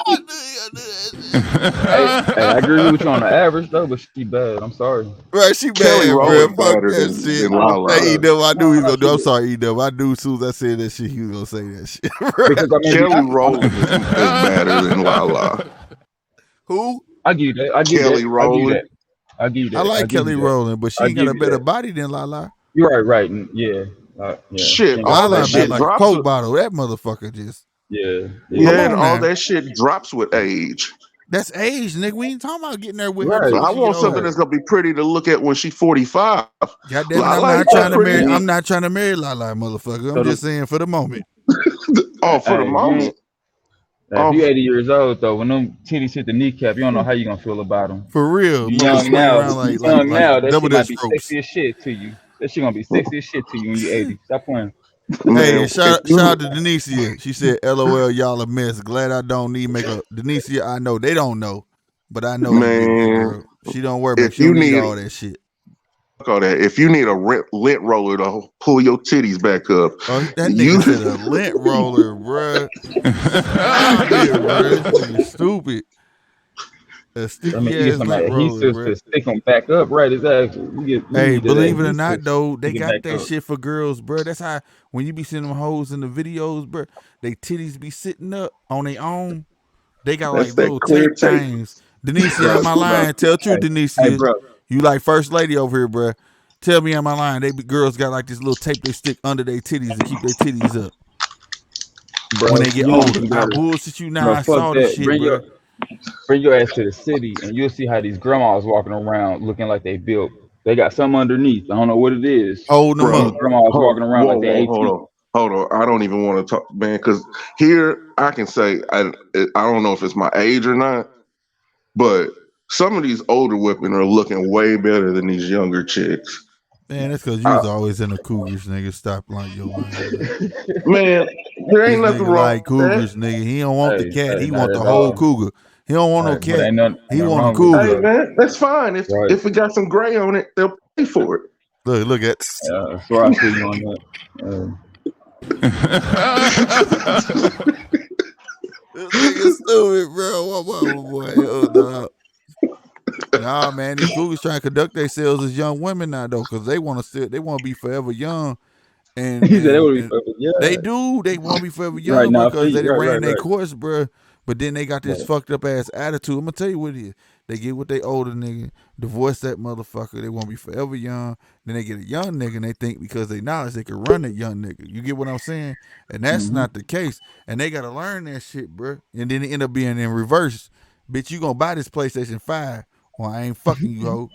I knew he was gonna do that shit. Hey, I agree with you on the average though, but she bad. I'm sorry. Right, she Kelly bad, bro. Rowland Fuck better that than shit. Lala. Hey, Edom, I knew he was Nah, gonna do. she I'm good. sorry, Edom. I knew as soon as I said that shit, he was gonna say that shit. Bro. Because I mean, Kelly Rowland is better than Lala. Who? I give you that. I give you that. Kelly I give you that. Rowland. I give you I that. I like give Kelly you that. Rowland, but she I ain't got give a you better that. body than Lala. You're right. Right. Yeah. Yeah. She Shit, ain't got all the that Lala same built shit like body. a drops. Coke bottle. That motherfucker just. Yeah. Come Yeah, Yeah. and on all now. that shit drops with age. That's age, nigga. We ain't talking about getting there with her Right. till when I she get want something older. that's gonna be pretty to look at when she's 45. God damn it, I'm Lala not ain't that trying to marry. pretty. I'm not trying to marry Lala, motherfucker. I'm So just saying for the moment. Oh, for the hey, if you ain't, moment. if Oh, you 80 years old though, when them titties hit the kneecap, you don't know how you gonna feel about them. For real, You motherfucker young swing now. around You like young now. That double shit might dutch be ropes. sexy as shit to you. That shit gonna be sexy as shit to you when you 80. Stop playing. Hey, man, if shout out you to Denicia. She said, "LOL, y'all a mess. Glad I don't need make a Denicia. I know they don't know, but I know you, beautiful man, girl. She don't worry about. if It. She you don't need need all that shit. fuck all that, if you need a lint roller to pull your titties back up, Oh, that you nigga said a lint roller, bruh. Stop it, bruh. This nigga stupid. A I mean, sticky you get ass some lint roller, adhesives bruh. to stick them back up. Right? Exactly. You Hey, need the believe it or adhesives not, to though, they stick it got back that up. shit for girls, bruh. That's how when you be seeing them hoes in the videos, bruh, they titties be sitting up on their own. They got that's like that little clear tape tape, things. Denicia, am bro. I Bro, lying? Tell the truth, hey, hey, Denicia. bro, You like first lady over here, bruh. Tell me, am I lying? They girls got like this little tape they stick under their titties to keep their titties up when bro, they get you don't older. even I gotta, bullshit you now. bro. I Fuck saw the that. shit, bruh. Bring your ass to the city, and you'll see how these grandmas walking around looking like they built. They got something underneath. I don't know what it is. Holding them Bro, These up. grandmas walking around whoa, like they're whoa, 18. hold on. I don't even want to talk, man, because here I can say I don't know if it's my age or not, but some of these older women are looking way better than these younger chicks. Man, that's because you I, was always in the Cougars, nigga. Stop like your lying, bro. man, there This ain't nothing nigga wrong like with that. Cougars, nigga. He don't want the cat. He Not want the at whole all. Cougar. He don't want no But cat. ain't He nothing want a wrong with it, Hey Cougar. bro. man, that's fine. Right. If it got some gray on it, they'll pay for it. Look at. So I feel you on that. This nigga stupid, bro. What boy? Hell no. Nah, man, these cougars trying to conduct themselves as young women now though, because they want to still they want to be forever young, and He said that and would be and perfect. they Yeah. do. They want to be forever Right young, bro, now, I feel because they you. done Right, ran right, their right. course, bro. But then they got this Right. fucked up ass attitude. I'm gonna tell you what it is. They get with they older nigga, divorce that motherfucker. They want to be forever young. Then they get a young nigga, and they think because they knowledge they can run that young nigga. You get what I'm saying? And that's Mm-hmm. not the case. And they gotta learn that shit, bro. And then it end up being in reverse. Bitch, you gonna buy this PlayStation 5? Well, I ain't fucking you, ho.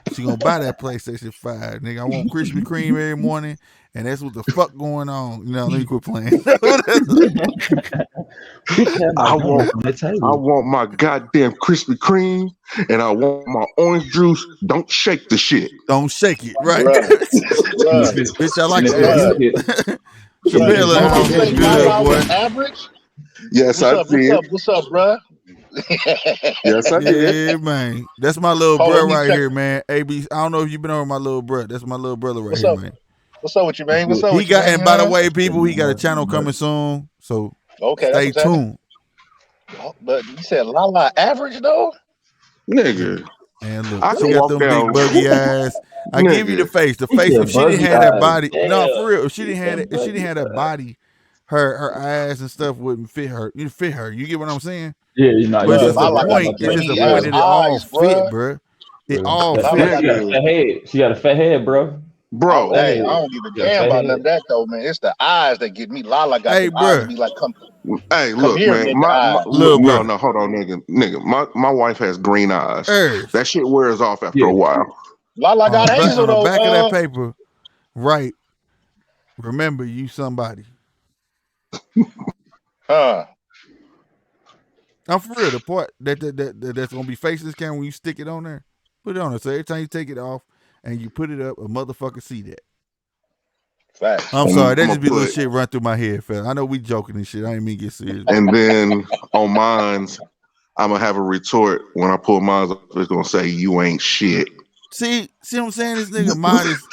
She gonna buy that PlayStation 5, nigga. I want Krispy Kreme every morning, and that's what the fuck going on. You know, let me quit playing. Bitch had my I gun want from the I table. want my goddamn Krispy Kreme and I want my orange juice. Don't shake the shit. Don't shake it, right? Bruh, And bruh, if it Bitch, I and like if it bruh. do that. hit and if Chappelle, it Did that do you hit, say motherfucker you know good, Lala that. was boy. average? Yes, I did. What's up, bruh? Yes, I did. Yeah, man. That's my little Hold on, bro let me right check. here, man. AB, I don't know if you've been over my little bro. That's my little brother right What's here, up? man. What's up with you, man? What's Good. up He with you, got, man? and by the Huh? way, Good, people, he got a channel but coming soon, so Okay, that's stay what's happening. tuned. But you said Lala average though? Yeah. Nigga, And look, I she can Really? got walk them big down. buggy eyes. I give you the Nigga, face. The he face. If said she didn't buggy have that eyes. body, no, Damn. for real. If she He didn't have said that, if she didn't buggy have that eyes. body, her eyes and stuff wouldn't fit her. You fit her. You get what I'm saying? Yeah, you know, But you it's Bruh, just a definitely Lala right got about point. It's just that. a stringy point ass that Yeah. it all eyes, fit, bruh. bruh. It Yeah. all She fit. got a nigga, fat head. She got a fat head, bro. bro. Fat Hey, head. I don't give a She got a damn fat about none head. of that though, man. It's the eyes that get me. Lala got Hey, them eyes that bruh, be like, Hey, come look, here, man. nigga eyes. little No, bruh, no, hold on, nigga. My wife has green eyes. Ers. That shit wears off after Yeah. a while. Lala got On hazel the back of that though. paper, right? Remember, you somebody. Huh. I'm for real. The part that's gonna be facing this camera when you stick it on there, put it on there. So every time you take it off and you put it up, a motherfucker see that. Facts. I'm sorry, I'm that gonna just be little put, shit run through my head, fella. I know we joking and shit. I ain't mean to get serious, but and then on mine's, I'm gonna have a retort when I pull mine's off. It's gonna say, "You ain't shit." see what I'm saying? This nigga modest.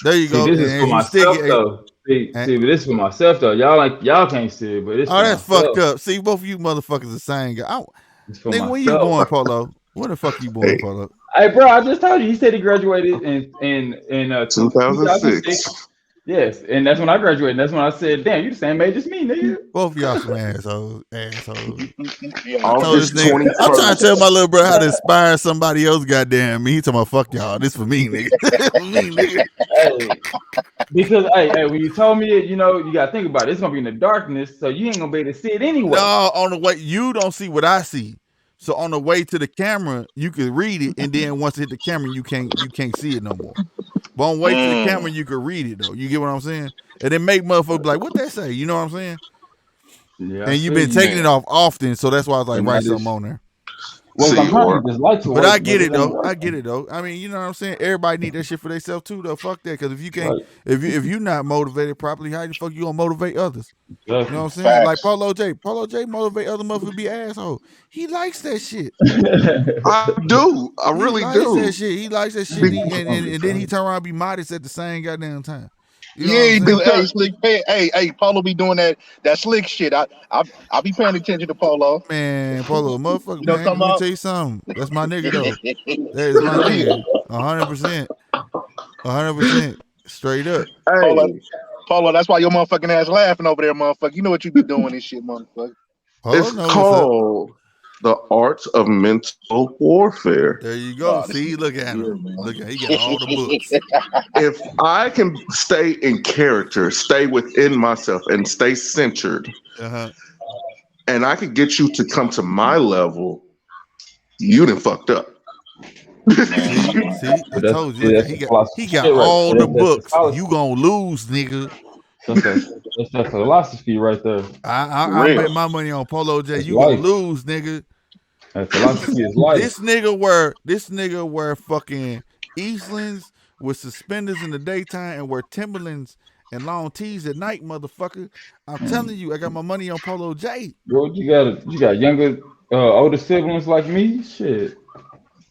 There you See, go. this And is for as you stick myself it, though. See, and, but this is for myself though. Y'all can't see it, but it's oh, for that's fucked myself. up. See, both of you motherfuckers the same guy. It's for Nigga, when you myself. born, Polo? When the fuck you born, Hey, Polo? Hey, bro, I just told you. He said he graduated in 2006. 2006. Yes, and that's when I graduated. And that's when I said, "Damn, you the same age as me, nigga." Both of y'all some assholes. Yeah. I told this August nigga, I'm trying to tell 21st. my little bro how to inspire somebody else. Goddamn me, he talking about fuck y'all. This for me, nigga. This for me, nigga. Hey, because hey, when you told me it, you gotta think about it. It's gonna be in the darkness, so you ain't gonna be able to see it anyway. No, on the way you don't see what I see. So on the way to the camera, you can read it, and then once it hit the camera, you can't see it no more. But on the way to the camera, you can read it though. You get what I'm saying? And it make motherfuckers be like, what that say? You know what I'm saying? Yeah, I And you've feel been you, taking it man. off often, so that's why I was like, And write that something is on there. well, I'm See, trying to or get this light to But work, I but get it it ain't though. I working. get it though. I mean, you know what I'm saying? Everybody need that shit for themselves too though. Fuck that. Cause if you can't Right. if you not motivated properly, how the fuck you gonna motivate others? You know Exactly. what I'm saying? Like Facts. Polo J. Polo J motivate other motherfuckers to be asshole. He likes that shit. I do. I He really likes that do. shit. He likes that shit. Be- And then he turn around and be modest at the same goddamn time. You know what I'm Yeah, saying? hey, because slick. Hey, Polo be doing that slick shit. I be paying attention to Polo. Man, Polo, motherfucker, You know what man. I'm Let me talking tell you something. That's my nigga though. about? That is my Yeah, nigga. 100%. 100%. Straight up. Polo. hey, Polo, that's why your motherfucking ass laughing over there, motherfucker. You know what you be doing and shit, motherfucker. Polo it's know what's up. called the art of mental warfare. There you go. Oh, this See, look nigga at here, him. man. Look at he got all the books. If I can stay in character, stay within myself, and stay centered, Uh-huh. and I can get you to come to my level, you done fucked up. See, Man. I told you. Look at That's he the got philosophy he got shit right all there. the That's the books. You philosophy. gonna lose, nigga. That's that philosophy right there. I Real. bet my money on Polo J. That's You gonna life. lose, nigga. That philosophy is life. This nigga wear fucking Eastlands with suspenders in the daytime and wear Timberlands and long tees at night, motherfucker. I'm telling you, I got my money on Polo J. Bro, you got younger, older siblings like me. Shit.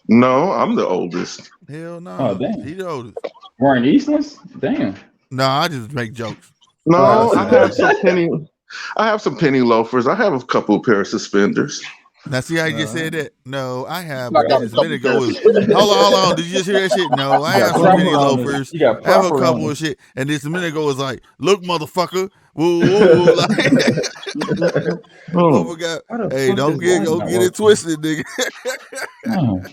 No, I'm the oldest. Hell Oh no. damn. He the oldest. Wearing Eastlands? Damn. No, I just make jokes. I No, see I how have you some penny. I have some penny loafers. I have a couple of pair of suspenders. now see how you just Uh, said that? No, I have, I but then got a just a minute couple ago pairs of was suspenders. hold on. Did you just hear that shit? No, I you got have some penny proper on it. loafers. You got I have a proper on couple it. of shit. And this a minute ago was like, look, motherfucker. Woo, woo, woo. Like Hmm. motherfucker. How the Hey, fuck don't this light not get it working? twisted, nigga. Damn.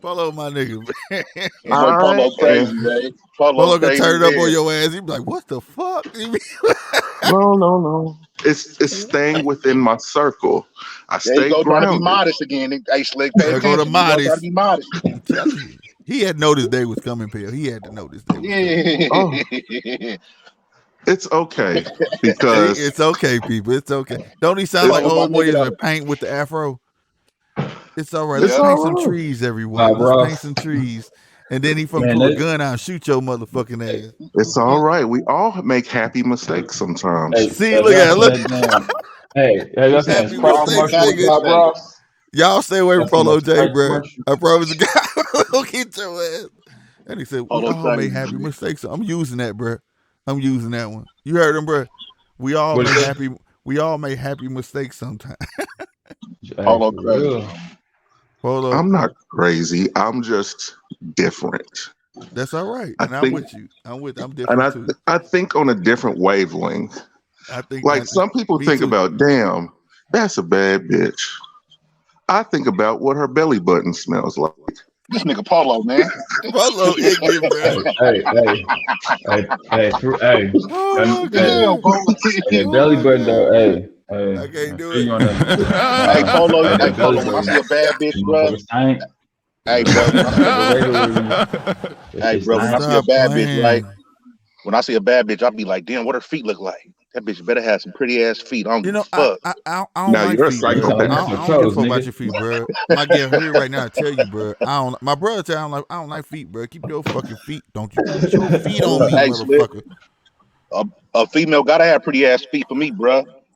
Follow my nigga. That boy I Polo am crazy, man. Polo Polo can crazy turn it up on man. your ass. He be like, what the fuck? no. It's staying within my circle. I There you stay go, trying to be grounded. modest again. Hey, slick, pay There go the attention. You go try to modest. be modest. I'm telling you. He had noticed day was coming, Pale. He had to know this day was coming. Oh, Yeah. it's okay because It's okay, people. It's okay. Don't he sound like it's Polo, my old boy nigga, is though. with paint with the afro? It's all right. Let's it's Yep. all paint some right. trees, everyone. Bob Let's paint Ross. some trees. And then he fucking Man, pull a that gun out and shoot your motherfucking ass. It's all right. We all make happy mistakes sometimes. hey, See, have look y'all at it. seen Look. that damn hey, have He y'all seen said that Happy we Sprite all make mistakes, commercial happy with nigga. Bob mistakes. Ross? Y'all stay away Y'all from seen that Polo J, Sprite bro. commercial? I promise the guy will get your ass. And he said, we Polo all make crazy, happy man. mistakes. I'm using that, bro. I'm using that one. You heard him, bro. We all What make is it? happy. We all make happy mistakes sometimes. Hey, Polo for crazy. real. Polo, I'm not crazy. I'm just different. that's all right. I And I'm think, with you. I'm and different too. I think on a different wavelength. I think Like some people me think too. about, damn, that's a bad bitch. I think about what her belly button smells like. This nigga Polo, man. Polo ignorant, bro. Hey. Oh That, my hey, Damn, god. Polo. that Oh belly my button though, god. hey, I can't I do feel it. you on that shit. Hey, Polo. Hey, Hey, that belly Polo. When I button, see a bad bitch, the bruh. motherfucker stank. Hey, bro. When I see a Motherfucker regularly, that Hey, shit bro. When stank. I see a Stop bad bitch, right? playing. When I see a bad bitch, I'll be like, damn, what her feet look like? That bitch better have some pretty ass feet. I don't You give a know, fuck. I don't Now like you're a feet, You bro. sound like psychopath. Mr. I don't give a Toes, fuck about nigga. your feet, bro. My girl here right now tell you, bro. I don't. My brother tell you, I don't like feet, bro. Keep your fucking feet. Don't you put your feet on me, Hey, Slick. motherfucker. A female gotta have pretty ass feet for me, bruh.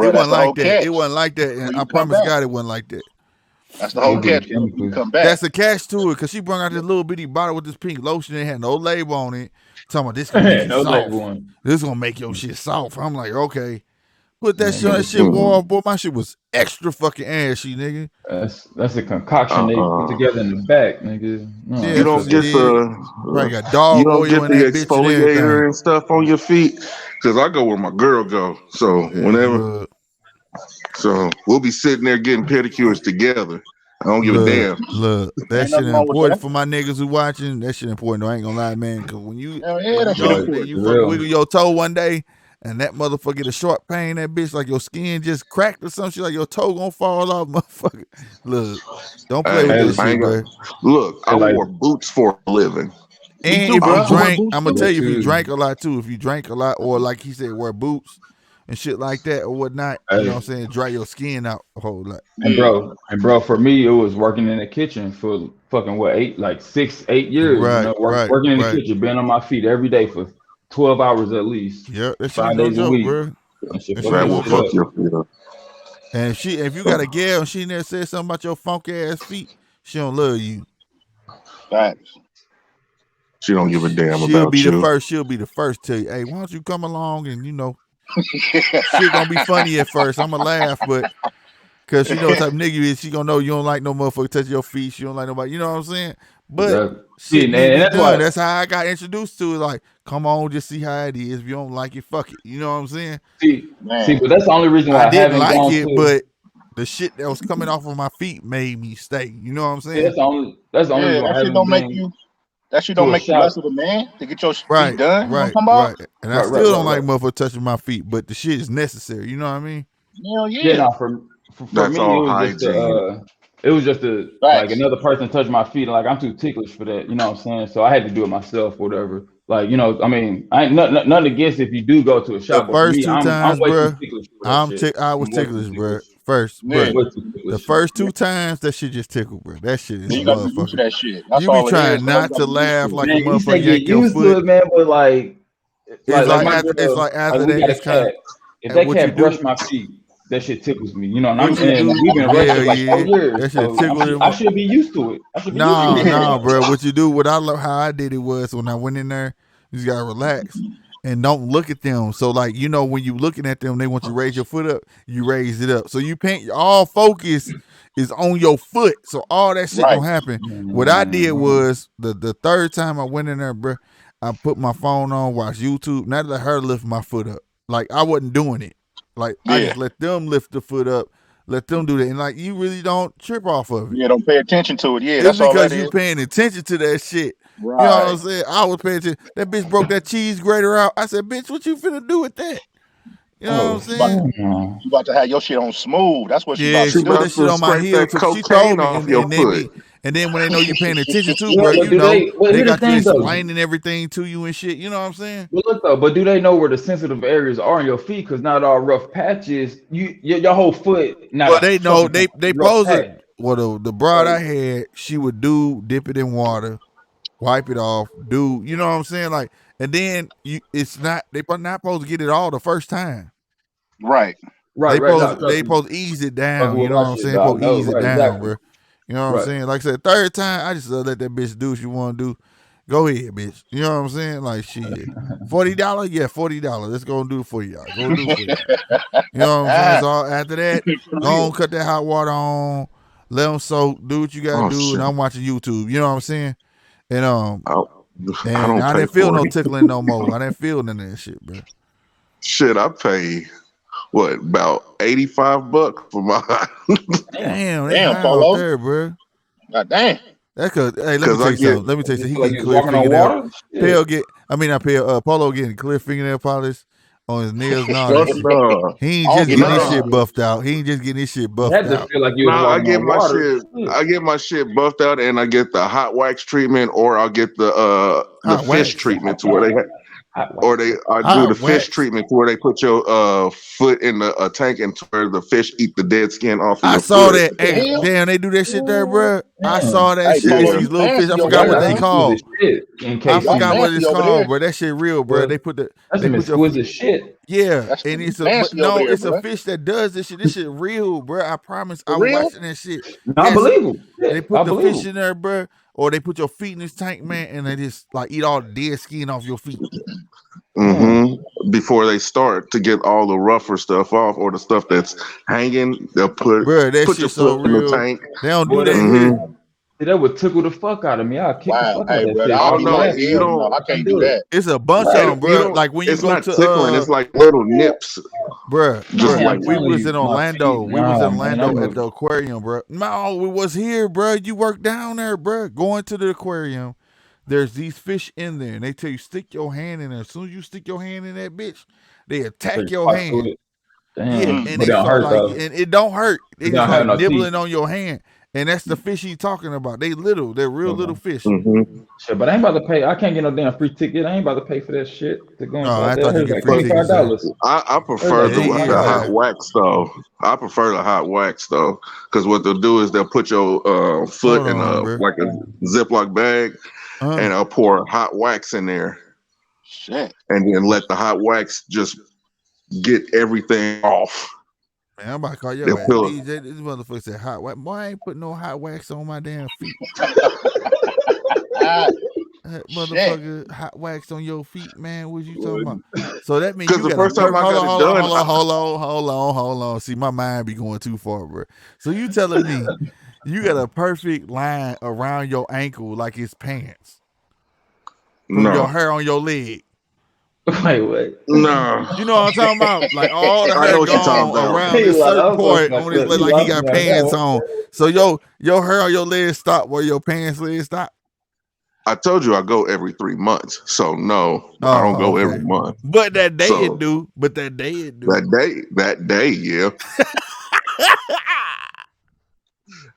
It Bro, that's wasn't the like whole that. It catch. wasn't like that, and When I you come promise back, God, it wasn't like that. That's the whole Those are catch. You chemicals. come back. That's a catch to it, because she brought out this little bitty bottle with this pink lotion. It had no label on it. Talking about this gonna make you No soft. label on. This gonna make your shit soft. I'm like, okay. Put that Man, shit on. That shit wore Mm-mm. off. Boy, my shit was extra fucking ashy, nigga. that's a concoction they put Uh-uh. together in the back, nigga. No, Yeah, You that's for don't a get shit. Probably the got you dog don't oil get in the that bitch and exfoliator everything. and stuff on your feet. Cause I go where my girl go. So Yeah, whenever, look, so we'll be sitting there getting pedicures together. I don't give a damn. that Ain't shit nothing wrong with important that. for my niggas who watching. That shit important. Though. I ain't gonna lie, man. Cause when you Hell yeah, that shit go right. and important. you For fucking real. wiggle your toe one day, and that motherfucker get a short pain. That bitch like your skin just cracked or some shit. Like your toe gonna fall off, motherfucker. Look, don't play with Hey, that Hey, I shit, ain't bro. gonna look. I hey, like wore boots for a living. Me And too, if you bro. I wear drank, boots I'm gonna too. tell me you, if you too. drank a lot too, if you drank a lot, or like he said, wear boots and shit like that or whatnot, you know what I'm Hey, saying, dry your skin out a whole lot. Yeah. and bro, for me, it was working in the kitchen for fucking what 6, 8 years. You Right, know, right, working in the right. kitchen, being on my feet every day for 12 hours at least, Yeah, that shit ain't 5 no days a joke, week. bro. That shit That fuck shit That ain't your no will shit fuck up. joke. your feet up. And if you got a gal and she never said something about your funky ass feet, she don't love you. Facts. She don't give a damn She'll be about the you. first. She'll be the first to tell you, hey, why don't you come along and shit gonna be funny at first. I'ma laugh, but cause she know what type of nigga you is, she gonna know you don't like no motherfucker touching your feet. She don't like nobody. You know what I'm saying? But Exactly. See, shit and, need to and be that's done. why. That's how I got introduced to it. Like, come on, just see how it is. If you don't like it, fuck it. You know what I'm saying? See, Man. but that's the only reason why I I didn't haven't like gone it, to. but the shit that was coming off of my feet made me stay. You know what I'm See, saying? that's the only Yeah, reason why I haven't been that shit don't to a make you shop. less of a man to get your feet Right, done. You know what right, I'm talking about? right. And I Right, right, still don't right, like right. motherfucker touching my feet, but the shit is necessary. You know what I mean? Hell Yeah, yeah. no, for That's me, all hygiene. it was just a like Facts. another person touched my feet. Like I'm too ticklish for that, you know what I'm saying? So I had to do it myself, whatever. Like, I mean, I ain't nothing against if you do go to a The shop, but for first me, two I'm times, way too bro, ticklish for that shit. I was I'm way too ticklish, bro. ticklish. First, Yeah. but Way too the ticklish. first two times, that shit just tickled, bro. That shit is Yeah, a you gotta be used to motherfucker. that shit. That's You be all it is, trying bro. You not gotta to be used laugh to it. like a Man, you motherfucker say get yank your used to foot. it, man, but It's like like my after, it's girl, like like after we that, got a it's kind of, cat. If and that what you cat brush do, my feet, that shit tickles me, what you and do, we've been in a hell relationship like yeah, 4 years, that shit so tickle I them. should be used to it. I should be used to No, it. no, bro. What you do, what I love, how I did it was when I went in there, you just gotta relax and don't look at them. So like, when you looking at them, they want you to raise your foot up, you raise it up. So you paint all focus is on your foot. So all that shit Right. gonna happen. What I did Man, was the third time I went in there, bro, I put my phone on, watch YouTube, not let her lift my foot up. Like I wasn't doing it. Like I Yeah. just let them lift the foot up, let them do that. And like you really don't trip off of it. Yeah, don't pay attention to it. Yeah, It's that's all that because you is. paying attention to that shit. You know what I'm Right. saying? I was paying attention. That bitch broke that cheese grater out. I said, bitch, what you finna do with that? You know what I'm oh She about, saying? hell no. she about to have your shit on smooth. That's what she about Yeah, to She she put do. that about shit to on my scrape heel that too. She told cocaine me, off and, your and they foot. be, and then when they know you paying attention too, Yeah, bro, but do they? But they here's the got you thing though. explaining everything to you and shit. You know what I'm saying? But look though, but do they know where the sensitive areas are on your feet? Because not all rough patches. Your whole foot not Well, a they know fucking they rough pose it. patch. Well, the broad So I had, she would dip it in water, wipe it off, you know what I'm saying? Like, and then it's not they not supposed to get it all the first time. Right. right, right. No, They trust me. supposed to ease it Fucking down. You with know my what I'm shit, saying? dog. Supposed to No, ease it right, down, exactly. bro. You know what I'm Right. saying? Like I said, third time, I just let that bitch do what you want to do. Go ahead, bitch. You know what I'm saying? Like shit. $40? Yeah, $40. Let's go and do $40. Go do $40. You know what I'm saying? So after that, For go real. on, cut that hot water on, let them soak, do what you gotta Oh do, and shit! I'm watching YouTube. You know what I'm saying? And I, I and don't I pay didn't feel no 40. tickling no more. I didn't feel none of that shit, bro. Shit, I pay what about $85 for my Damn. Damn, they Damn, high out Polo. there, bro. God damn. That's cause hey, let me because tell I you get something. Let me tell you You something. He feel like getting you was clear walking on fingernail. water? Shit. Not Polo getting clear fingernail polish on his nails and all that shit. no, He ain't I don't just get getting none of his that no, shit shit. buffed out. He ain't just getting his shit You buffed had to out. feel like you was no. walking on water. Shit. I get my shit buffed out, and I get the hot wax treatment, or I'll get the Hot fish wax. treatment to where they Hot or wax. I do the Hot fish wax. treatment to where they put your foot in a tank and to where the fish eat the dead skin off of I your saw foot. that. What the Hey, hell? damn, they do that shit there, bro. I saw that Hey, shit. boy, It's you these little fish. I fancy over forgot there, what they man. called. Shit in I case Y'all forgot what fancy it's over there. called, bro. That shit real, bro. Well, They put that's they some put your exquisite shit. yeah, That's and it's but fancy over no, there, it's a boy. fish that does this shit. This shit real, bro. I promise. I For was real? watching that shit. No, I Yes, believe him. they Shit, put I the believe fish him. in there, bro, or they put your feet in this tank, man, and they just like eat all the dead skin off your feet. Before they start to get all the rougher stuff off or the stuff that's hanging, they'll put Bro, that your shit so foot in the real. tank. They don't do Boy, that hmm here. that would tickle the fuck out of me. I'll kick the Wow. fuck out Hey, of that bro, fish. I'll Oh I'll be be no, like, laughing. you hell no, don't. I I can't do do it. that. It's a bunch of Right. them, bro. Like when you It's go not to tickling. It's like little nips, bruh, just Man, like I'm we telling was you, in my Orlando. feet. We was in Nah, man, Orlando at the aquarium, bro. No, we was here, bro. You work down there, bro. Going to the aquarium. There's these fish in there, and they tell you stick your hand in there. As soon as you stick your hand in that bitch, they so attack you your fight through hand. it. Yeah, Damn, and but they it don't start hurt like, though. and it don't hurt. They It just don't have like no teeth. nibbling on your hand, and that's the fish he's talking about. They little, they're real little fish. Shit, but I ain't about to pay. I can't get no damn free ticket. I ain't about to pay for that shit to go No, I inside there. thought you It's get like free tickets, sir. $25. I It's prefer like It ain't the high. hot wax though. I prefer the hot wax though, because what they'll do is they'll put your foot Hold in on, a bro. like a Ziploc bag, and I'll pour hot wax in there, Shit. and then let the hot wax just get everything off. Man, I'm about to call They'll your ass. fill it. DJ, this motherfucker said hot wax. Boy, I ain't putting no hot wax on my damn feet. Ah, That shit. motherfucker hot wax on your feet, man. What you talking about? So that means Because you the got a first time perfect. I Hold got on, it hold on, done, hold on. See, my mind be going too far, bro. So you telling me you got a perfect line around your ankle like it's pants from your no, hair on your leg. Wait, what? no. You know what I'm talking about? Like all the I hair know what you're talking gone about. around He this like, certain I'm part fucking on his leg, he like he lost got me on that pants one. on. So your hair on your leg stop where your pants leg stop. I told you I go every 3 months, so no, I don't Oh, go every okay. month. But that day it So do. But that day it do. that day, yeah, I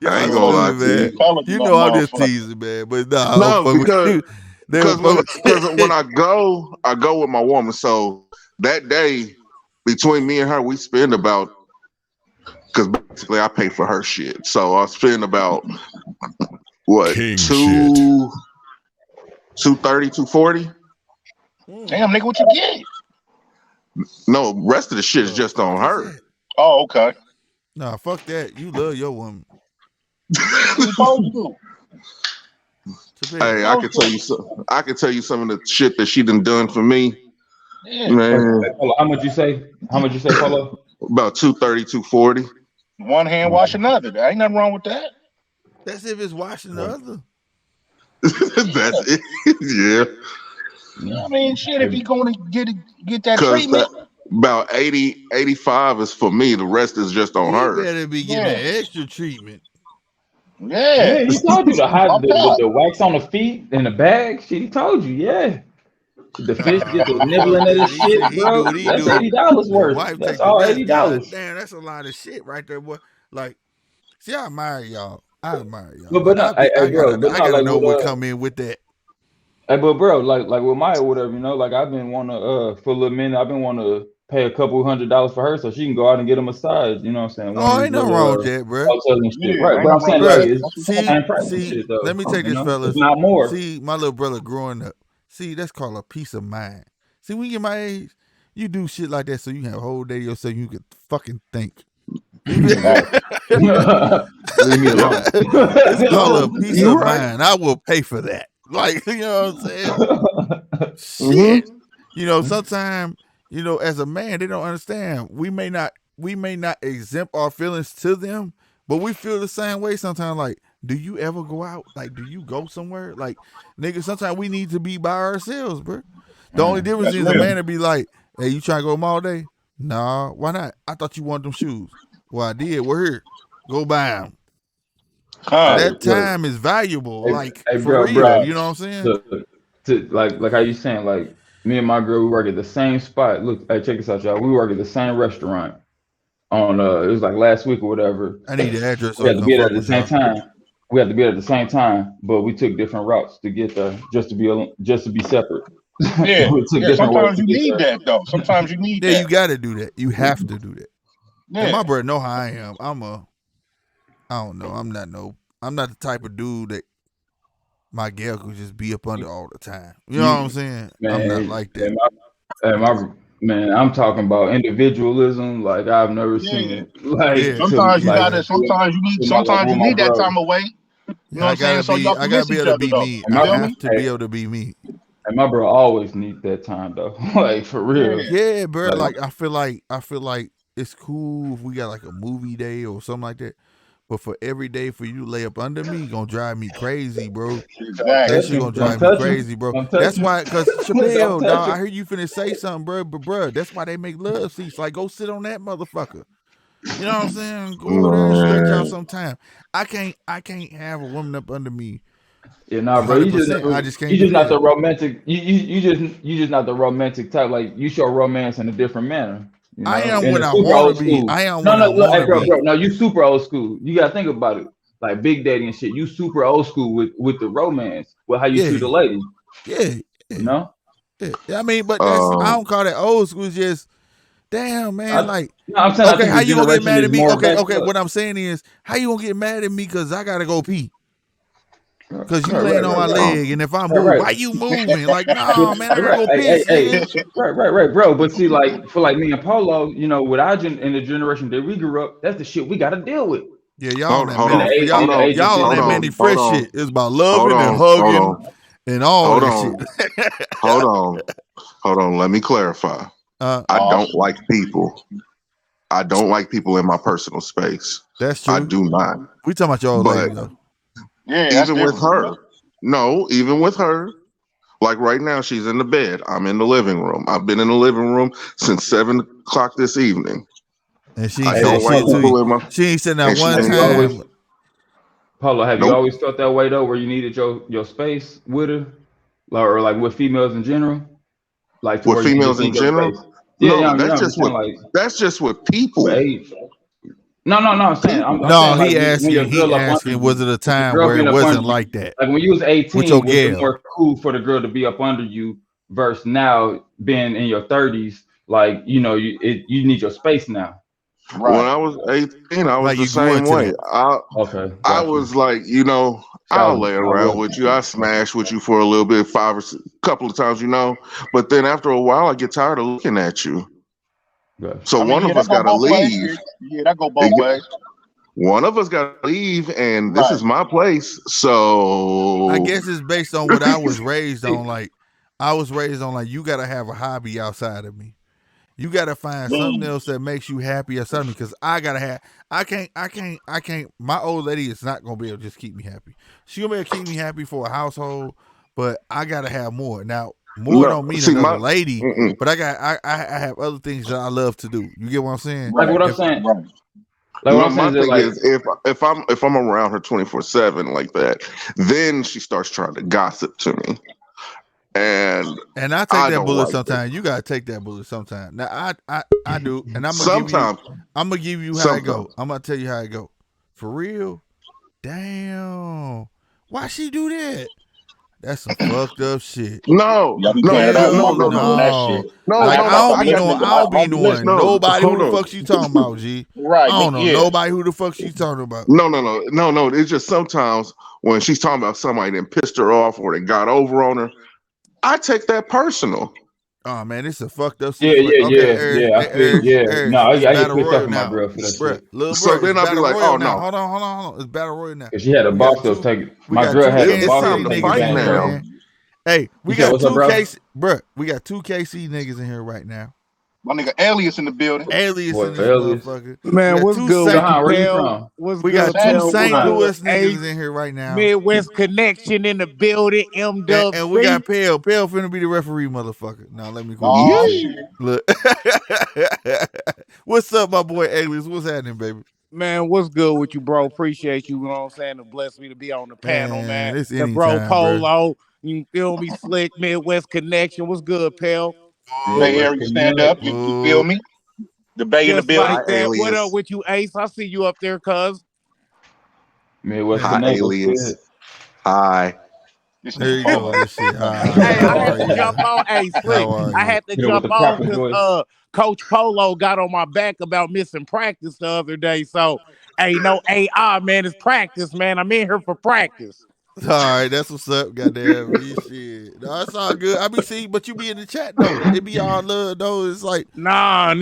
Y'all ain't gonna Lord, lie stupid, to man. you. intelligent You know I'm just motherfucker. teasing, man. But nah, I'm No, fucking with you. They don't fuck because when with I go with my woman. So that day between me and her, we spend about because basically I pay for her shit. So I spend about what King shit. 230, 240. Damn, nigga, what you get? No, rest of the shit is The just fuck on is her. that? Oh, okay. Nah, fuck that. You love your woman. You supposed to. Hey, Chappelle. I can tell you I can tell you some of the shit that she done for me. Yeah. Man, Hey, Polo, how much you say? How much you say, Polo? about 230, 240. One hand wash another. There ain't nothing wrong with that. That's if it's washing the other. That's it. Yeah. I mean, shit, if you going to get that Because treatment, that about 80, 85 is for me. The rest is just on He her. better be getting yeah, that extra treatment. yeah. Yeah, he told you Pump up. the wax on the feet and the bag. Shit, he told you, yeah. The fish get the Nah, fuck nibbling of the that. He shit, said he bro. do what he That's do. $80 The worth. wife That's take the all rest. God $80. damn, that's a lot of shit right there, boy. Like, see, I admire y'all. I admire y'all. But no, hey, bro, but I not gotta like know with what come in with that. hey, but bro, like with Maya or whatever, you know, like I've been wanting to for a little minute, I've been wanting to pay a couple $100 for her so she can go out and get a massage. You know what I'm saying? One of Oh, these ain't nothing wrong little with that, bro. hotels and Yeah, shit, right? ain't But I'm nothing wrong saying with like Bruh, that. it's That's what you see, and practice see, shit though. let me take You this, know, it's fellas. not more. See, my little brother growing up. See, that's called a peace of mind. See, when you get my age, you do shit like that so you have a whole day to yourself. You can fucking think. You Right. Leave me alone. It's called a peace You of right. mind. I will pay for that. Like, you know what I'm saying? Mm-hmm. Shit. You know, sometimes, you know, as a man, they don't understand. We may not exempt our feelings to them, but we feel the same way sometimes. Like, do you ever go out? Like, do you go somewhere? Like, nigga, sometimes we need to be by ourselves, bro. The only difference That's is a real. man to be like, hey, you trying to go mall day? Nah, why not? I thought you wanted them shoes. Well, I did. We're here. Go buy them. Huh. That Look, time is valuable, hey, like hey, for bro, real. You know what I'm saying? look, to like how you saying, like me and my girl, we work at the same spot. Look, hey, check this out, y'all. We work at the same restaurant on it was like last week or whatever. I need the address so We I had can to come be there fuck at the with same y'all. time. We had to be there at the same time, but we took different routes to get there, just to be separate. Yeah. We took Yeah. different ways Sometimes to you get need there. that though. Sometimes you need Yeah, that. you got to do that. You have to do that. And Yeah. my brother know how I am. I don't know. I'm not no I'm not the type of dude that my gal could just be up under all the time. You know what I'm You saying? I'm not man, like that. man, I'm talking about individualism. Like I've never seen Yeah. it. Like Yeah, to Sometimes you yeah, gotta. Sometimes with you my need that bro. time away. You yeah. know what I'm saying? So y'all I can gotta miss be each able to other be though. me. And You I my feel have me? to hey, be able to be me. and my bro always need that time though. Like for real. Yeah. Yeah, bro. Like Like I feel like it's cool if we got like a movie day or something like that. But for every day for you to lay up under me, gonna drive me crazy, bro. don't That Exactly. touch shit him. gonna Don't drive me touch him. crazy, bro. Don't touch That's him. why, cause Don't Chappelle, touch dog, him. I heard you finna say something, bro. But bro, that's why they make love seats. Like, go sit on that motherfucker. You know what I'm saying? Go over there and stretch out Man. some time. I can't have a woman up under me Yeah, nah, bro. 100%. I just You can't do just not that. the romantic. You just not the romantic type. Like you show romance in a different manner. You I know, am in when a I super wanna old be. school. I am No, when no, I look, hey, wanna bro, be. no, you super old school. You gotta think about it. Like Big Daddy and shit. You super old school with the romance, with how you treat Yeah, a lady. yeah, You yeah, know. yeah. I mean, but that's I Um, don't call that old school. It's just damn, man. I, Like, no, I'm saying I okay, think how your you gonna get generation mad is at me? more back Okay. up. What I'm saying is, how you gonna get mad at me because I gotta go pee? Right, Cause you right, laying on right, my right, um, leg, and if I right, move, right. why you moving? Like, But no, man, I gotta right, go hey, hey, piss, hey, nigga. right, bro. But see, like for like me and Polo, you know, with our in the generation that we grew up, that's the shit we got to deal with Yeah, y'all on that hold in the on, Manny, age y'all in the age of y'all on hold that on, Manny fifteen. hold Fresh on, shit. It's about hold loving and on, hold hugging on, and all hold that shit. on, hold on, hold on. Let me clarify. uh, I Oh don't shit. like people. I don't like people in my personal space. that's I true. do not. We talking about your old lady But though. Yeah, that's even with different. her, no, even with her, like right now, she's in the bed. I'm in the living room. I've been in the living room since 7 o'clock this evening. And she I ain't Hey, said don't like shit to you. people in my, She ain't said that and she one have ain't you saying, always time. Polo? Have you nope. always felt that way though, where you needed your space with her, or like with females in general, like to With where you just females in need your general, space? Yeah, no, yeah, you know, I'm saying like that's just with with people. age. No, no, no. I'm saying People. I'm No, saying like when your he girl up under asking, you, was it a with your time girl where it being up under wasn't you, like that like when you was with 18, your was it gal? more cool for the girl to be up under you versus now being in your 30s? Like you know, you need your space now. When Right. I was 18, I was Like the you grew same into way. that. Okay, I got you. was like, I'll I lay I around was. with you. I smash with you for a little bit, couple of times, But then after a while, I get tired of looking at you. Got So I mean, one yeah, of that us go got to both ways. leave. Yeah, that go both And ways. one of us got to leave, and this Right. is my place. I So guess it's based on what I was raised on. Like I was raised on, like you gotta have a hobby outside of me. You gotta find something Boom. else that makes you happy outside of me. Cause I gotta have. I can't. My old lady is not gonna be able to just keep me happy. She gonna be able to keep me happy for a household, but I gotta have more. Now, more no, don't mean see another my. lady, Mm-mm. but I have other things that I love to do. You get what I'm saying? like Right. what I'm If saying. Right. Like what No, I'm saying my is that thing like is if I'm around her 24/7 like that, then she starts trying to gossip to me, and and I take I that don't bullet like it. sometimes. You gotta take that bullet sometimes. Now I do, and Sometimes, I'm gonna give you how it sometimes. go. I'm gonna tell you how it go. For real. Damn. Why she do that? That's some fucked up shit. No, Y'all be no, playing it out. no, with no, My Hell no, girl be no, doing that no. shit. no, Like no, no. I got Listen, the I don't be listen. knowing no. nobody who Hold the on. fuck she talking about, G. I Right, but don't know yeah. nobody who the fuck she talking about. No, no, no, no, no. It's just sometimes when she's talking about somebody that pissed her off or they got over on her, I take that personal. Oh man, it's a fucked up yeah, situation. Okay, yeah. I feel yeah. No, It's I get battle pissed off royal at my now. girl for that Bruh, shit. little So bro, it's then I'll be battle like, royal oh now. no, Hold on. It's battle royal now. Cause she had a We got boss that was two taking. we My got girl two had the it's Kansas boss that time City was to taking niggas in fight game here, now. over. man. Hey, You we said got what's up, two bro? KC, bruh. We got two KC niggas in here right now. My nigga Alias in the building. Alias in Boy, this Elias. motherfucker. We Man, got what's two good with Saint you, Jahan, where you pal? from? What's we got good, two Same pal? shit, What's St. man. good? Louis niggas Ace, in here right now. Midwest Connection in the building. M Dub And we C. got Pale. Pale finna be the referee, motherfucker. Now let me quit Oh bullshit. Yeah. shit. Look. What's up, my boy Alias? What's happening, baby? Man, what's good with you, bro? Appreciate you, you know what I'm saying, to bless me to be on the panel, man. Man, it's The bro anytime, bro. Polo, you feel me? Slick, Midwest Connection. What's good, pal? Bay Whoop, Midwest Area stand up. Connect. You feel whoop. me? The Bay in the Just building. like Hi, that. What up alias. with you, Ace? I see you up there, cuz. Midwest Hi, Man, Connect. What's good? alias. Hi. This nigga there you go. Polo. This shit. Hey, I How had are to you? jump on. Hey, Slick, How are I you? had to You know, with jump the on proper because voice. Coach Polo got on my back about missing practice the other day. So, Hey, no AR, man. It's practice, man. I'm in here for practice. All right, that's what's up, goddamn me. Shit, no, that's all good. I be see, but you be in the chat though. It be all love though. It's like, Nah.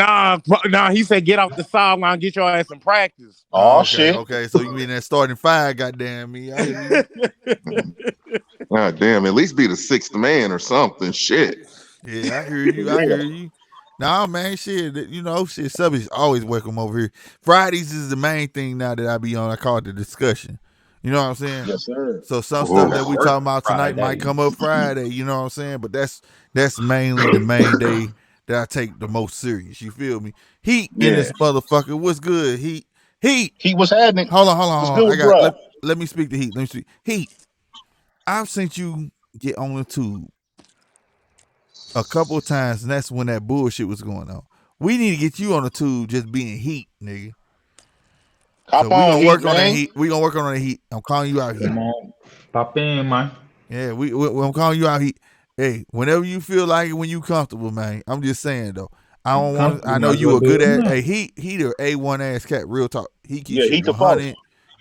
He said get off the sideline, get your ass in practice. Oh okay, shit. okay. So you be in that starting five, goddamn me. I hear you. God damn, at least be the sixth man or something. Shit. Yeah, I hear you. I hear you. Nah, man, shit. You know, shit. Subby's always welcome over here. Fridays is the main thing now that I be on. I call it the discussion. You know what I'm saying? Yes, sir. So some stuff that Oh, we Work talking about tonight Friday. might come up Friday. You know what I'm saying? But that's mainly the main day that I take the most serious. You feel me? Heat in Yeah. this motherfucker. What's good? Heat. He was having it. Hold on. What's I good, got. bro? Let me speak to Heat. Let me speak. Heat. I've seen you get on the tube a couple of times, and that's when that bullshit was going on. We need to get you on the tube just being Heat, nigga. Hop So we on, gonna Heat, work on that man. Heat. We gonna work on that Heat. I'm calling you out, Heat. Come on, pop in, man. Yeah, I'm calling you out, Heat. Hey, whenever you feel like it, when you comfortable, man. I'm just saying though. I don't want. I know you a good ass. Hey, Heat a A1 ass cat. Real talk. He keeps Yeah, shit Heat the first. 100.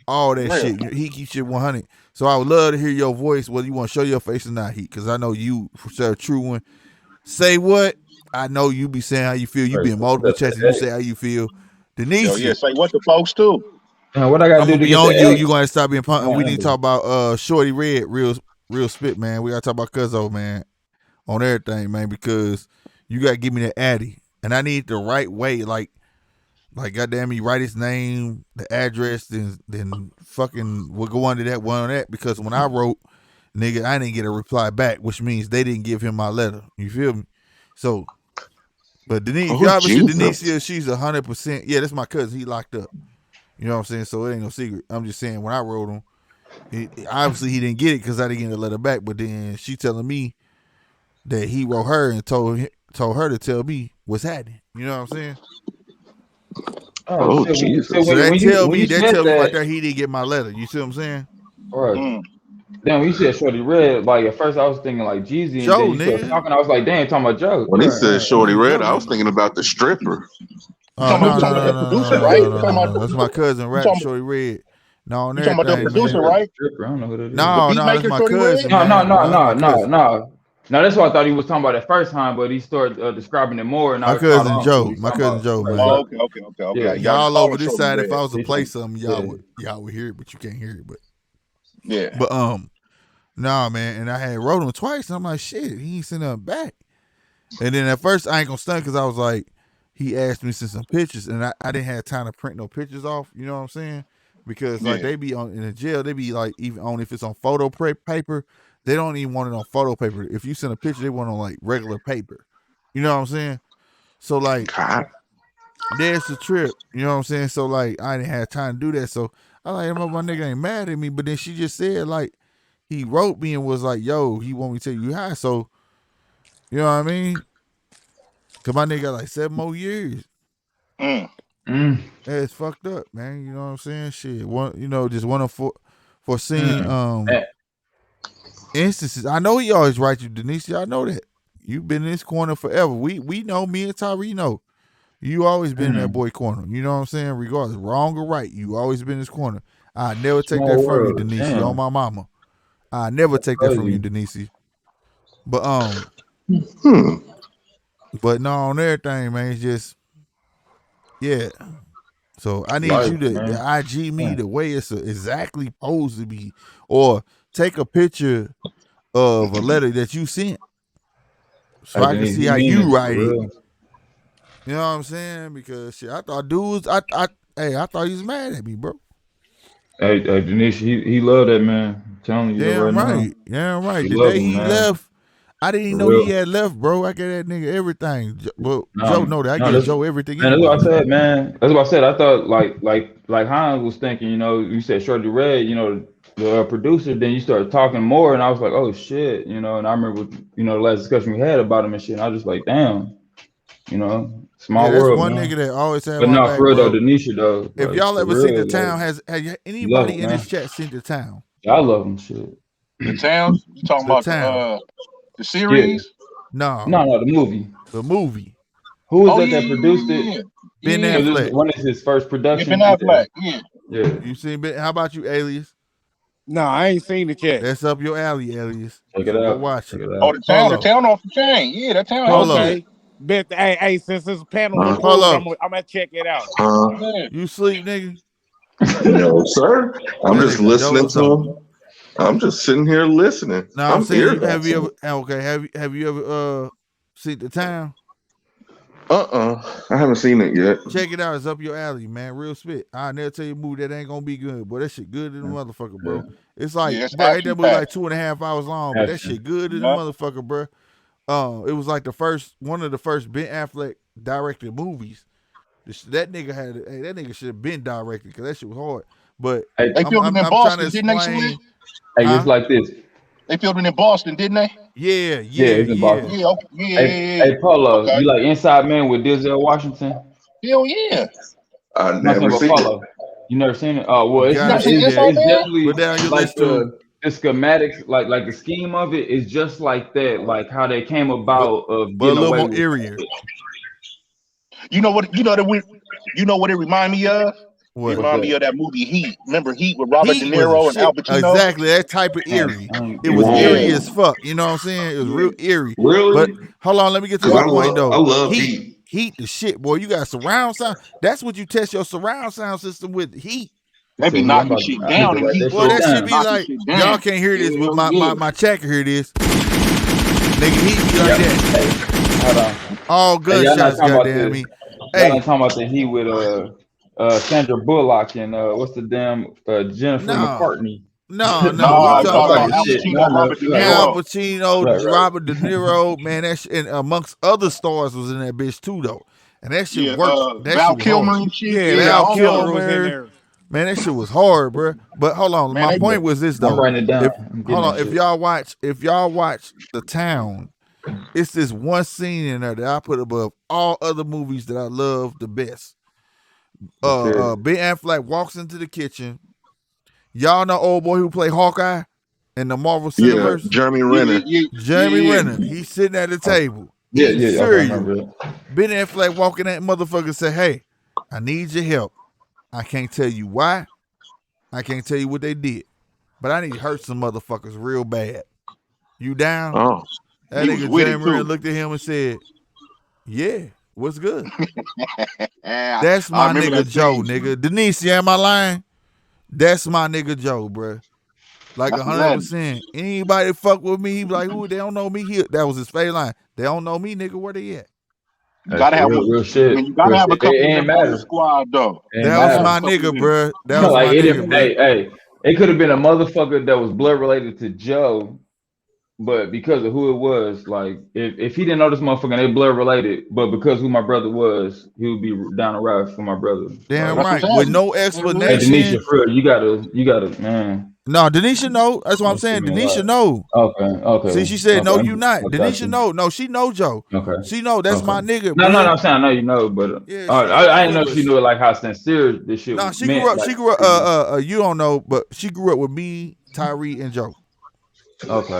All that Real. shit. He keeps shit 100. So I would love to hear your voice, whether you want to show your face or not, Heat, because I know you for a true one. Say what? I know you be saying how you feel. You be in multiple chats and you say how you feel. Yo, yeah, Denise, say what the folks too. What I gotta I'm do gonna to be get on the you. X? You gonna stop being punk. We Man, need to talk about Shorty Red, real spit, man. We gotta talk about Cuzzo, man, on everything, man, because you gotta give me that Addy. And I need the right way, like goddamn me, write his name, the address, then fucking we'll go under that one on that, because when I wrote, nigga, I didn't get a reply back, which means they didn't give him my letter. You feel me? So, but Denise, if oh y'all ever see Denise Jesus. here, she's 100%. Yeah, that's my cousin. He locked up. You know what I'm saying? So it ain't no secret. I'm just saying when I wrote him, obviously he didn't get it because I didn't get a letter back. But then she telling me that he wrote her and told her to tell me what's happening. You know what I'm saying? Oh shit, Jesus. So that when tell me you said right that, there he didn't get my letter. You see what I'm saying? right? Mm. Damn, when you said Shorty Red, like at first I was thinking like Jeezy, and then Joe, you started nigga. talking. I was like, damn, talking about Joe. When he said Shorty Nigga, Red, Joe, I was nigga. thinking about the stripper. You Oh talking about no you talking about that producer, right? You talking about That's my cousin, you Rap talking, Shorty Red. No, on you talking about that everything, producer, man. right? Stripper, I don't know who that is. The No, beat that's maker, my Shorty Red. cousin, man. No, that's my cousin. No. No, that's what I thought he was talking about at first time, but he started describing it more, and My I caught cousin on to what Joe. he's My talking cousin about. Joe, Right, man. Oh, exactly. okay. Yeah, Y'all just Y'all call over him this Shorty side, if I Red. was to play something, yeah. y'all would hear it, but you can't hear it. But Yeah. nah, man. And I had wrote him twice, and I'm like, shit, he ain't sent nothing back. And then at first I ain't gonna stunt because I was like, he asked me to send some pictures, and I didn't have time to print no pictures off. You know what I'm saying? Because like Yeah. they be in the jail, they be like even on if it's on photo paper, they don't even want it on photo paper. If you send a picture, they want it on like regular paper. You know what I'm saying? So like God. there's the trip. You know what I'm saying? So like I didn't have time to do that. So I like my nigga ain't mad at me, but then she just said like he wrote me and was like, yo, he want me to tell you hi. So you know what I mean? Cause my nigga got like 7 more years. Mm. Yeah, it's fucked up, man. You know what I'm saying? Shit. Just one of foreseeing Eh, instances. I know he always writes you, Denise. I know that. You've been in this corner forever. We know, me and Tyree know. You always been in that boy corner. You know what I'm saying? Regardless, wrong or right, you always been in this corner. I never take that Small from you, world. Denise. On Damn, my mama. I never take that from you, crazy. Denise. But Hmm. but no, on everything, man, it's just yeah. So I need Life, you to man. IG me the way it's exactly supposed to be, or take a picture of a letter that you sent, so Hey, I can Denise, see you how mean you it for write it. real? You know what I'm saying? Because shit, I thought dudes, I thought he was mad at me, bro. Hey, Denise, he loved that man. I'm telling you that right Damn now. right, damn right. He The loved day him, he man. left, I didn't even For know he real. had left, bro. I gave that nigga everything. But Joe No, know that I no, give that's Joe everything man. That's what anyway. I said, man. That's what I said. I thought like Hans was thinking. You know, you said Shorty Red. You know, the producer. Then you started talking more, and I was like, oh shit. You know, and I remember the last discussion we had about him and shit. And I was just like, damn. You know, Yeah, small that's world, one man. nigga that always had But my no, back, for real though, bro. Denisha though, If like y'all for ever seen the real, town, like has you love anybody it, in man. this chat seen the town? Yeah, I love him, shit. The towns. You talking The about town. the Yeah, series? No, no, the movie. the movie. Who was Oh that yeah, that produced it? Ben yeah. Because Affleck. one is his first Yeah, Ben production. Yeah, Affleck. Yeah. Yeah. You seen it? How about you, Alias? No, I ain't seen it yet. That's up your alley, Alias. Check it So go out. watch Check it. it Oh, out. the Polo. town off the chain. Yeah, that town ain't Polo. shit. Okay. Bet hey, since this panel Huh? recorded, Polo. I'm gonna check it out. Yeah. You sleep, nigga? No, sir. I'm That just nigga listening dozed to off. him. I'm just sitting here listening. No, I'm I'm saying, ear have you hustling. ever? Okay, have you ever seen the town? I haven't seen it yet. Check it out. It's up your alley, man. Real spit. I never tell you a movie that ain't gonna be good, but that shit good in the motherfucker, bro. It's like, Yeah, it's bro, ain't that movie like action-packed. 2.5 hours long? But that shit good in the Yeah. motherfucker, bro. It was like one of the first Ben Affleck directed movies. That nigga should have been directed because that shit was hard. But Hey, They filmed it in I'm trying to Boston, didn't they, explain. Slick? hey, Huh? it's like this. They filmed it in Boston, didn't they? Yeah, Yeah, it's in Boston. Yeah, okay. Hey, Polo, Okay. you like Inside Man with Denzel Washington? Hell yeah. I I'm not saying never about seen it. Polo. You never seen it? Oh well, You it's You gotta not not. seen see It's, that. Inside it's Man? definitely Put down your like list too. the schematics, like the scheme of it is just like that, like how they came But about of a getting little away more with eerier. it. You know what? You know what it remind me of? It What? What's remind me that? of that movie Heat. Remember Heat with Robert De Heat was a Niro and Al shit. Pacino? Exactly that type of eerie. I ain't It was even eerie Whoa. as fuck. You know what I'm saying? It was real eerie. But Really? hold on, let me get to Because my I point though. love Heat. Heat the shit, boy. You got surround sound. That's what you test your surround sound system with. Heat. They be See, I'm knocking about shit I need down to in write Heat, that Boy, shit bro. that shit down. be Knocking like, shit y'all down. can't hear this, but Hell yeah. my check hear this. Nigga, Heat be like Yep. that. Hey, hold on. All Hey, y'all not gunshots, talking about goddamn the me. y'all not Hey, talking about the Heat with Sandra Bullock and what's the damn Jennifer no. McCartney. No, we Nah, you talking I'm talking about about talking Al Heat. shit. No, Pacino, no, Robert De right, Al right, Niro. Pacino, right. Robert De Niro, man, and amongst other stars was in that bitch too, though. And that shit Yeah, worked. That Val shit was hard. Kilmer and shit. Yeah, Yeah, Val Val all of Kilmer them. was in Kilmer, there. man, that shit was hard, bro. But hold on, Man, my they point was this I'm though. writing it down. If I'm getting that if shit. y'all watch The Town, it's this one scene in there that I put above all other movies that I love the best. What's that? Ben Affleck walks into the kitchen. Y'all know old boy who played Hawkeye in the Marvel Yeah, Cineverse? Jeremy yeah, Renner. yeah, Jeremy yeah. Renner. He's sitting at the table Yeah, eating yeah. Okay, I cereal. remember that. Ben Affleck walking that motherfucker and say, "Hey, I need your help. I can't tell you why. I can't tell you what they did, but I need to hurt some motherfuckers real bad. You down?" Oh, That He was nigga with it Jeremy Renner too. looked at him and said, "Yeah, what's good?" Yeah, That's I my remember nigga that Joe, scene. nigga. Denise, you am I lying? That's my nigga Joe, bruh. Like That's what's happening. 100%. Anybody fuck with me, he be like, "Who? They don't know me." That was his favorite line. They don't know me, nigga. Where they at? You That's gotta have real man, shit. you gotta Real have a shit. It couple of ain't them on your matter. squad though. It ain't That You gotta was have matter. a my couple nigga, of them. bruh. That was Like my it, nigga, bruh. it could have been a motherfucker that was blood related to Joe, but because of who it was, like if he didn't know this motherfucker and they blood related, but because who my brother was, he would be down the ride for my brother. Damn Like, That's what's right. With happening. no Hell yeah. hey, explanation. Denisha, for real, you gotta, man. No, Denisha know. That's what I'm That shit saying. mean a lot. Denisha know. Okay, See, she said, okay. "No, you not." I got Denisha you. know. No, she know Joe. Okay, She know that's my okay. nigga, No, bruh. I'm saying I know you know, but Yeah, she I fuck didn't know with if she us. knew it like how sincere this shit No, she grew meant. up. Like, She grew up. You don't know, but she grew up with me, Tyree, and Joe.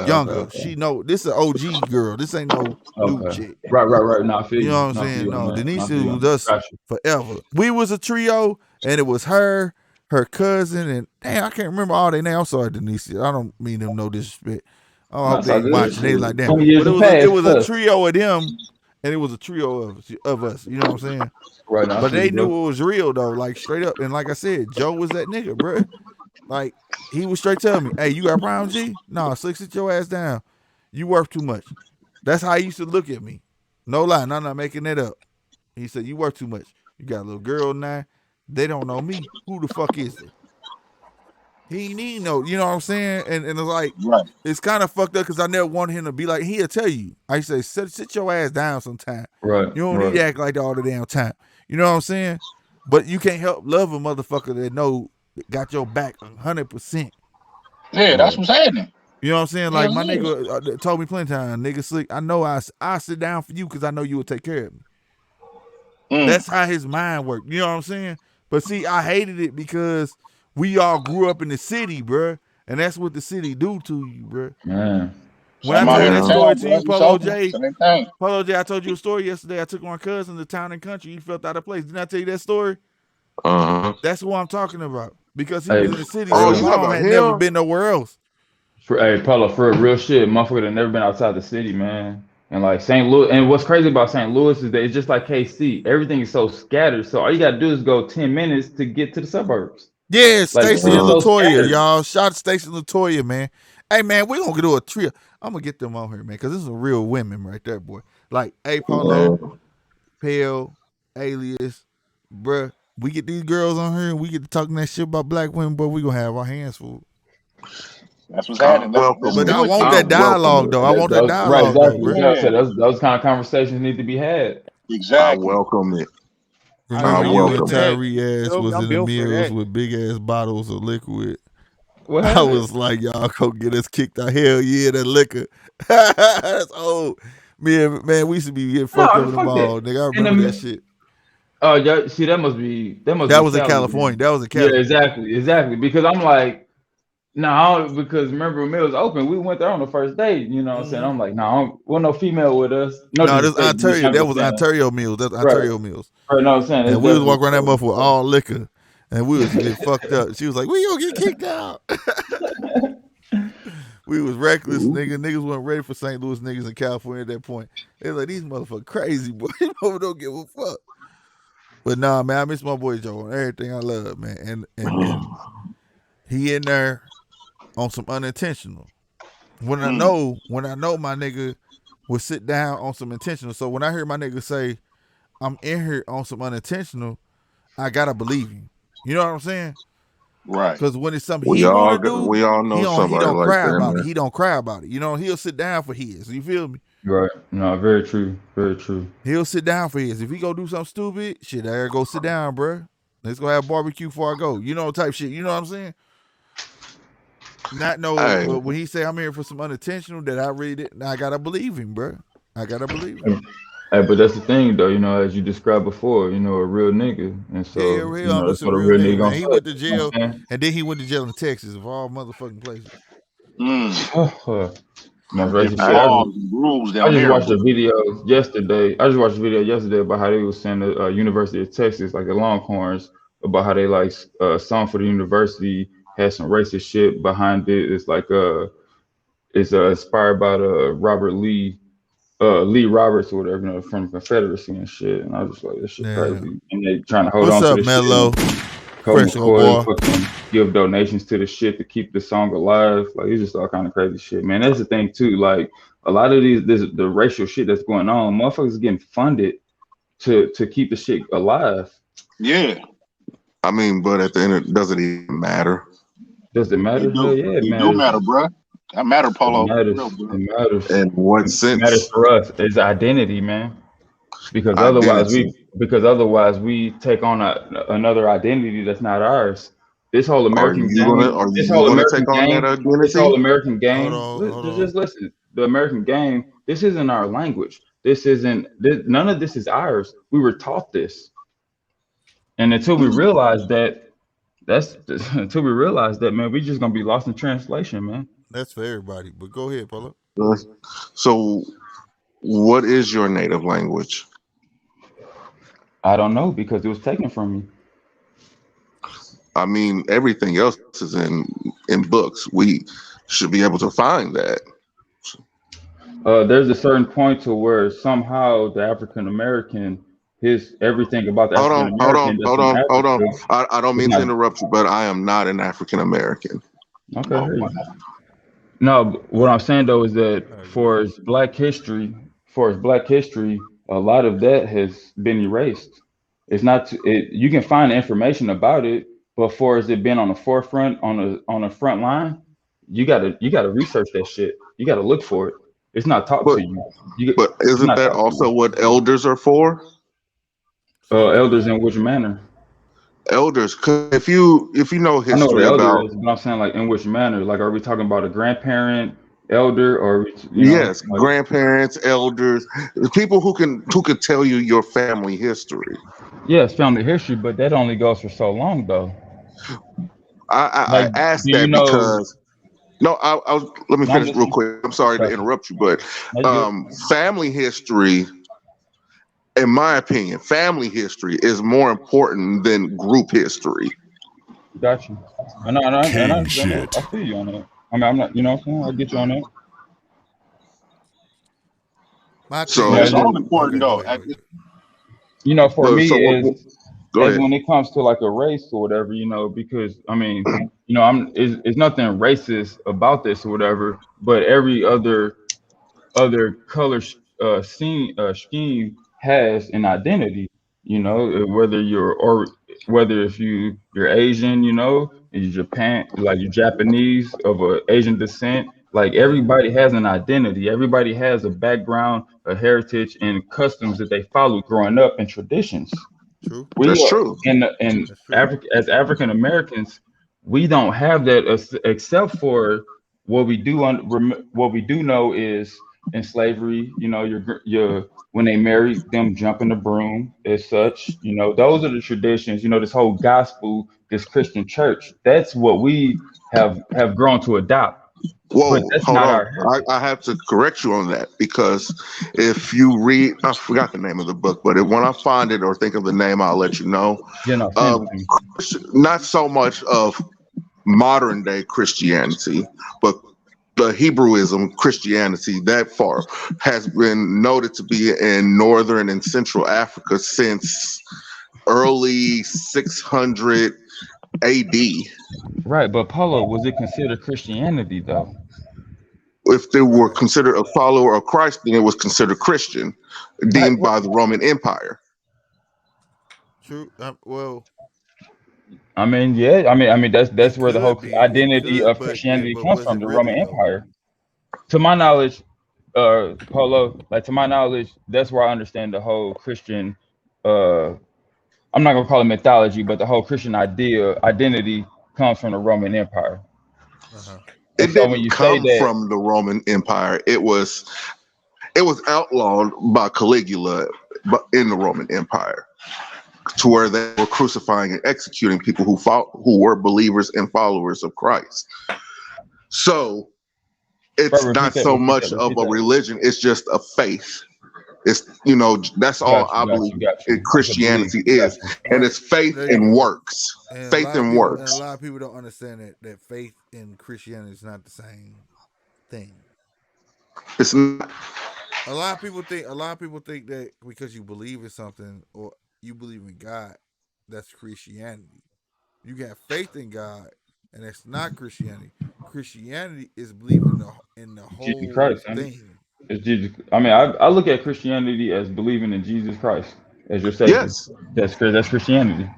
Younger. okay. She know this is an OG girl. This ain't no new Okay. chick. Right. No, I feel You you. know what I'm No, I feel saying? you on No, that. No, I Denise feel you was on that. us Got you. forever. We was a trio, and it was her, her cousin, and damn, I can't remember all their names. I'm sorry, Denise. I don't mean them no disrespect. Oh, I No, hope it's they all ain't good. watching. They Shit. like that. 20 years But have it passed was a plus. trio of them, and it was a trio of us. You know what I'm saying? Right now, I But feel they you, knew bro. it was real though, like straight up. And like I said, Joe was that nigga, bro. Like he was straight telling me, "Hey, you got a problem, G? No, Slick, sit your ass down. You worth too much." That's how he used to look at me. No lie, I'm not making that up. He said, "You worth too much. You got a little girl now. They don't know me. Who the fuck is they?" He need no, you know what I'm saying? And it's like, Right. it's kind of fucked up because I never wanted him to be like, he'll tell you. I say, sit your ass down sometime. Right. You don't need to act like that all the damn time. You know what I'm saying? But you can't help love a motherfucker that know got your back 100%. Yeah, that's what's happening. You know what I'm saying? Hell Like my yeah. nigga told me plenty of times, nigga Slick, I know I sit down for you because I know you will take care of me. That's how his mind worked. You know what I'm saying? But see, I hated it because we all grew up in the city, bruh. And that's what the city do to you, bruh. Man. When I Something out told here that in story town, to boy. you, We Polo something. J, Same thing. I told you a story yesterday. I took my cousin to town and country. You felt out of place. Didn't I tell you that story? That's what I'm talking about. Because he Hey, was in the city Oh, so you talking long, about had never him? been nowhere else. hey, Paulo, for real shit, motherfucker that never been outside the city, man. And like St. Louis, and what's crazy about St. Louis is that it's just like KC. Everything is so scattered. So all you gotta do is go 10 minutes to get to the suburbs. Yeah, Like Stacy it's and so Latoya, scattered. y'all. Shout out to Stacy and Latoya, man. Hey, man, we gonna do a trio. I'm gonna get them on here, man, because this is real women right there, boy. Like A Polo, Pale, Alias, bruh. We get these girls on here and we get to talking that shit about black women, but we gonna have our hands full. That's what's I happening. Let's welcome But it. I do it, want I King. that welcome dialogue, it. though. I want that Right, dialogue, though, exactly. bruh. Yeah, so Yeah, those kind of conversations need to be had. I exactly. welcome it. I Remember I'm you built and for welcome it. that. Tyree ass was I'm in the built for mills that. with big ass bottles of liquid. What I happened? was like, y'all go get us kicked out. Hell yeah, that liquor. That's old. Man, we used to be getting fucked up No, in the fuck that. mall, nigga. I In remember that the shit. oh yeah, see that must That be was in Cali California. then. That was in Yeah, Cali. exactly. Because I'm like, no, because remember when it was open, we went there on the first date. You know what I'm saying? Mm-hmm. I'm like, no, well, no female with us. No No, this disrespect, just Ontario. I'm That just was saying. Ontario Mills. That's Right, Ontario Mills. right. No, I'm saying And it's we was definitely walking around that cool. motherfucker with all liquor. And we was getting fucked up. She was like, we gonna get kicked out. We was reckless, nigga. Niggas wasn't ready for St. Louis niggas in California at that point. They was like, these motherfuckers crazy, boy. These motherfuckers don't give a fuck. But nah, man, I miss my boy Joe on everything I love, man. And he in there on some unintentional. When I Mm, know my nigga would sit down on some intentional. So when I hear my nigga say, I'm in here on some unintentional, I gotta believe him. You know what I'm saying? right. Because when it's something We he want to all do, we all know he somebody don't like cry that, about it. man. He don't cry about it. You know, he'll sit down for his. You feel me? Right. No, very true. Very true. He'll sit down for his. If he go do something stupid, shit, I gotta go sit down, bro. Let's go have barbecue before I go. You know, type shit. You know what I'm saying? Not no. Hey, When he say I'm here for some unintentional that I read it, I gotta believe him, bro. I gotta believe him. Hey, but that's the thing though, as you described before, a real nigga. And Yeah, so, real. I'm that's just a what a real real nigga, nigga man. gonna He say. went to You know jail, what I'm and then he went to jail in Texas, of all motherfucking places. Mm. saying? Most racist Different shit. hey, laws and rules I down just there, watched boy. a video yesterday. I just watched a video yesterday about how they was saying the University of Texas, like the Longhorns, about how they like song for the university has some racist shit behind it. It's like it's inspired by the Robert Lee Lee Roberts or whatever, from the Confederacy and shit. And I was just like, this shit Yeah. crazy. And they trying to hold What's on to up, this shit. Mello? Colt Fresh old McCoy boy. fucking give donations to the shit to keep the song alive. Like it's just all kind of crazy shit, man. That's the thing too. Like a lot of the racial shit that's going on, motherfuckers getting funded to keep the shit alive. Yeah, I mean, but at the end, it doesn't even matter. Does it it matter? Hell do. yeah, it It do matters. matter, bro. That matter, It Polo. Real, matters. bro. It matters. In what It matters sense? for us. It's identity, man. Because otherwise Identity. we take on another identity that's not ours. This whole American game, Are you gonna take on that this whole identity? American Hold game. on, hold on. Just listen. The American game. This isn't our language. This isn't. None of this is ours. We were taught this, and until we Mm. realize that, until we realize that, man, we just gonna be lost in translation, man. That's for everybody. But go ahead, Polo. So, what is your native language? I don't know because it was taken from me. I mean, everything else is in books. We should be able to find that. There's a certain point to where somehow the African American, his everything about the African American that's in Hold on. Africa I don't is mean to not interrupt you, but I am not an African American. okay. Oh, Here wow. you go. No, but what I'm saying though is that I agree. for his Black history, a lot of that has been erased. It's not. You can find information about it, but for as it been on the forefront, on the front line, you gotta research that shit. You gotta look for it. It's not taught But to you. You but it's isn't not that taught to also you. what elders are for? Say that Elders again. in which manner? Elders, 'cause if you know I know what an history elder about, is, but I'm saying like in which manner? Like, are we talking about a grandparent, elder, or yes, like grandparents, elders, people who can tell you your family history. yeah, it's family history, but that only goes for so long though. I Like, asked do you that know? because no, let me No, I'm finish real listening. quick. I'm sorry to Gotcha. interrupt you, but No, you good. family history in my opinion, family history is more important than group history. Got you. And I King understand that. shit. I feel you on that. I mean, I'm not, you know what I'm saying? I get you on that. My thing So, It's Yeah, is all okay. important Go though. ahead. Go ahead. for but me so what? is Go as ahead. when it comes to like a race or whatever, because I mean, it's nothing racist about this or whatever, but every other color scheme has an identity. Whether whether if you're Asian, in Japan, like you're Japanese of a Asian descent, like everybody has an identity. Everybody has a background, a heritage, and customs that they follow growing up, and traditions. True. We That's are true. in That's true. Africa as African Americans, we don't have that except for what we do know is in slavery. Your when they married them jumping the broom as such. Those are the traditions. This whole gospel, this Christian church. That's what we have grown to adopt, but Whoa, that's hold not on. our heritage. I have to correct you on that because if you read, I forgot the name of the book, but when I find it or think of the name, I'll let you know. Send it Um, to me. Not so much of modern day Christianity, but the Hebrewism Christianity that far has been noted to be in northern and central Africa since early 600 AD. Right, but Paulo, was it considered Christianity though? If they were Right. considered a follower of Christ, then it was considered Christian, Right. deemed by the Roman Empire. True. Well, Yeah. I mean, that's it where the whole could be. It identity could, of but Christianity comes was from, it the really Roman though? Empire. To my knowledge, Paulo, like to my knowledge, that's where I understand the whole Christian. Uh, I'm not gonna call it mythology, but the whole Christian identity comes from the Roman Empire. Uh huh. And It so when didn't you say come that, from the Roman Empire. It was outlawed by Caligula, but in the Roman Empire, to where they were crucifying and executing people who were believers and followers of Christ. So right, it's repeat not that, so repeat that, much of repeat a that. religion; it's just a faith. It's that's all Got you, I got believe you, got you. It's a belief. Christianity is, Got you. and Right. it's faith There you and go. works. And a Faith lot of and people, and a works. lot of people don't understand that faith and Christianity is not the same thing. It's not. A lot of people think that because you believe in something or you believe in God, that's Christianity. You got faith in God, and that's not Christianity. Christianity is believing in the Jesus whole Christ, and thing. it's Jesus. I mean, I look at Christianity as believing in Jesus Christ as your Savior. Yes, That's Christianity.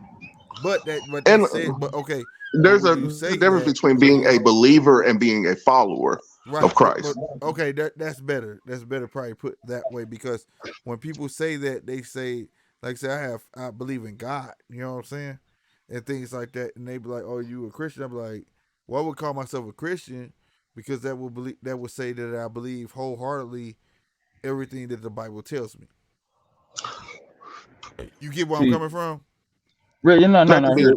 and but okay, but there's when a, you there's a say difference that, between but being when a you believer and being a follower right, of Christ. but okay, that's better. That's better probably put that way because when people say that, they say like say I believe in God. You know what I'm saying, and things like that, and they be like, oh, you a Christian? I'm like, well, I would call myself a Christian because that would say that I believe wholeheartedly everything that the Bible tells me. You get where I'm See, coming from? really, no, no, That no. could be Here,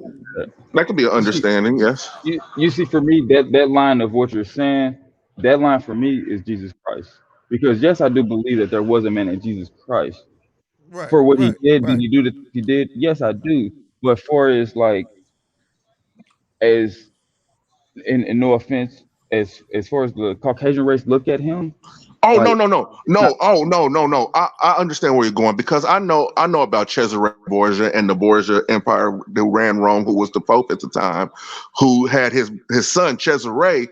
that could be an you see, understanding. Yes. you see, for me, that line of what you're saying, that line for me is Jesus Christ. Because yes, I do believe that there was a man named Jesus Christ. Right, For what he right, did right. he do the things he did? Yes, I do. But for as like as in no offense, as far as the Caucasian race look at him, Oh no like no no not no! Oh no no no! I understand where you're going because I know about Cesare Borgia and the Borgia Empire that ran Rome, who was the Pope at the time, who had his son Cesare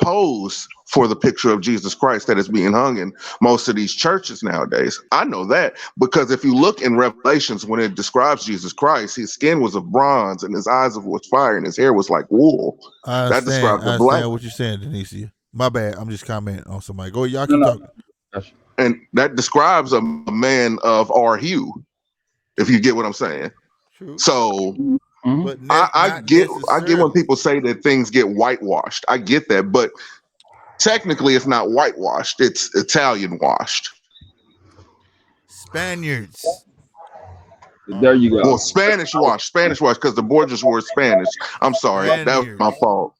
pose for the picture of Jesus Christ that is being hung in most of these churches nowadays. I know that because if you look in Revelations when it describes Jesus Christ, his skin was of bronze and his eyes was fire and his hair was like wool. I That understand. describes I the black, understand what you're saying, Denicia. My bad. I'm just commenting on somebody. Go, y'all no keep no. talking. Gotcha. and that describes a man of our hue, if you get what I'm saying. True, So Hmm. but I not get when necessarily. people say that things get whitewashed. I get that, but technically it's not whitewashed. It's Italian washed. Spaniards. There you Well, go. Spanish wash, because the Borgias were Spanish. I'm sorry, that was my Spaniards. fault.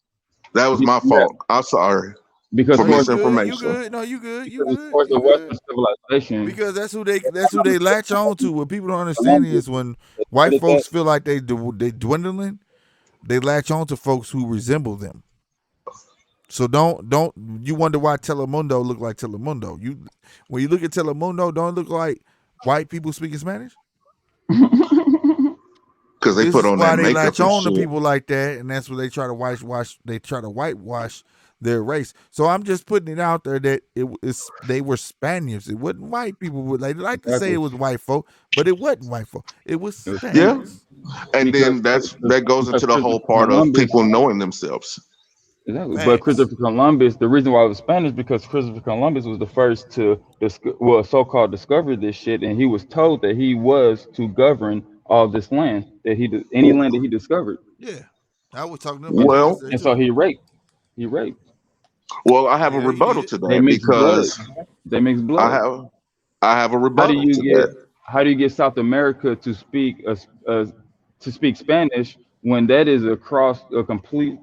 That was my Yeah, fault. I'm sorry. because for No, you towards good. You misinformation. good. No, you good. You because good. towards You the good. Western civilization, Because that's who they latch on to. What people don't understand Columbus is when white started that. folks feel like they dwindling, they latch on to folks who resemble them. So don't you wonder why Telemundo look like Telemundo? You when you look at Telemundo, don't it look like white people speaking Spanish? Because they This put is on that why they makeup latch and on to shit. people like that, and that's what they try to whitewash. They try to whitewash their race. So I'm just putting it out there that it's they were Spaniards. It wasn't white people. They like to say Exactly. it was white folk, but it wasn't white folk. It was It was Yeah, Spanish Spaniards. and because then that goes into the whole Christopher part of Columbus. people knowing themselves. Exactly. But Facts. Christopher Columbus, the reason why it was Spanish because Christopher Columbus was the first to well, so-called discover this shit, and he was told that he was to govern all this land that any land that he discovered, Yeah, I was talking to them about and that Well, yesterday and so too. he raped. He raped. I have a Yeah, he rebuttal did. to They that mixed blood. because They mixed I blood. have I have a How do rebuttal you to get that. how do you get South America to speak Spanish when that is across a complete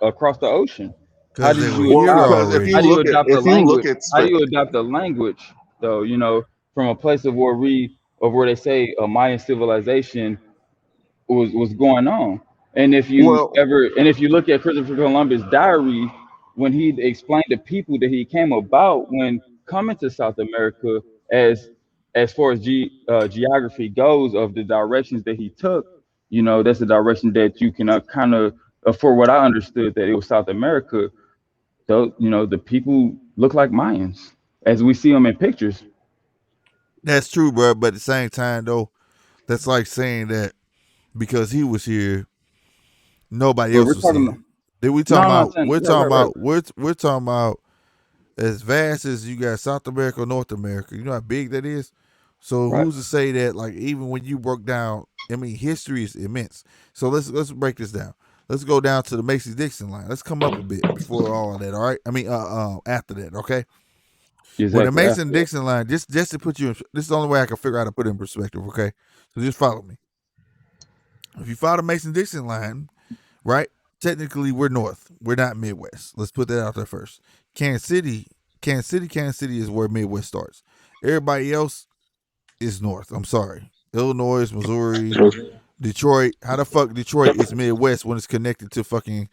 across the ocean? How Because did they were you Well, here adopt? because How do you already. adopt the if you look language? at How do you adopt the language though? From a place of where they say a Mayan civilization was going on. And well, if you look at Christopher Columbus' diary, when he explained to people that he came about when coming to South America, as as far as geography goes, of the directions that he took, that's the direction that you can kind of, for what I understood, that it was South America. So the people look like Mayans as we see them in pictures. That's true, bro. But at the same time, though, that's like saying that because he was here, nobody But else we're was talking here. about, Then we no, talking I'm not about saying we're right, talking right, right. about we're talking about as vast as you got South America, North America. You know how big that is. So Right. who's to say that like even when you broke down, I mean history is immense. So let's break this down. Let's go down to the Macy Dixon line. Let's come up a bit before all of that. All right. I mean after that. Okay. When the Exactly. Mason After that. Dixon line, just to put you in, this is the only way I can figure out how to put it in perspective. Okay. So just follow me. If you follow the Mason Dixon line, right? Technically, we're north. We're not Midwest. Let's put that out there first. Kansas City is where Midwest starts. Everybody else is north. I'm sorry. Illinois, Missouri, Detroit. How the fuck Detroit is Midwest when it's connected to fucking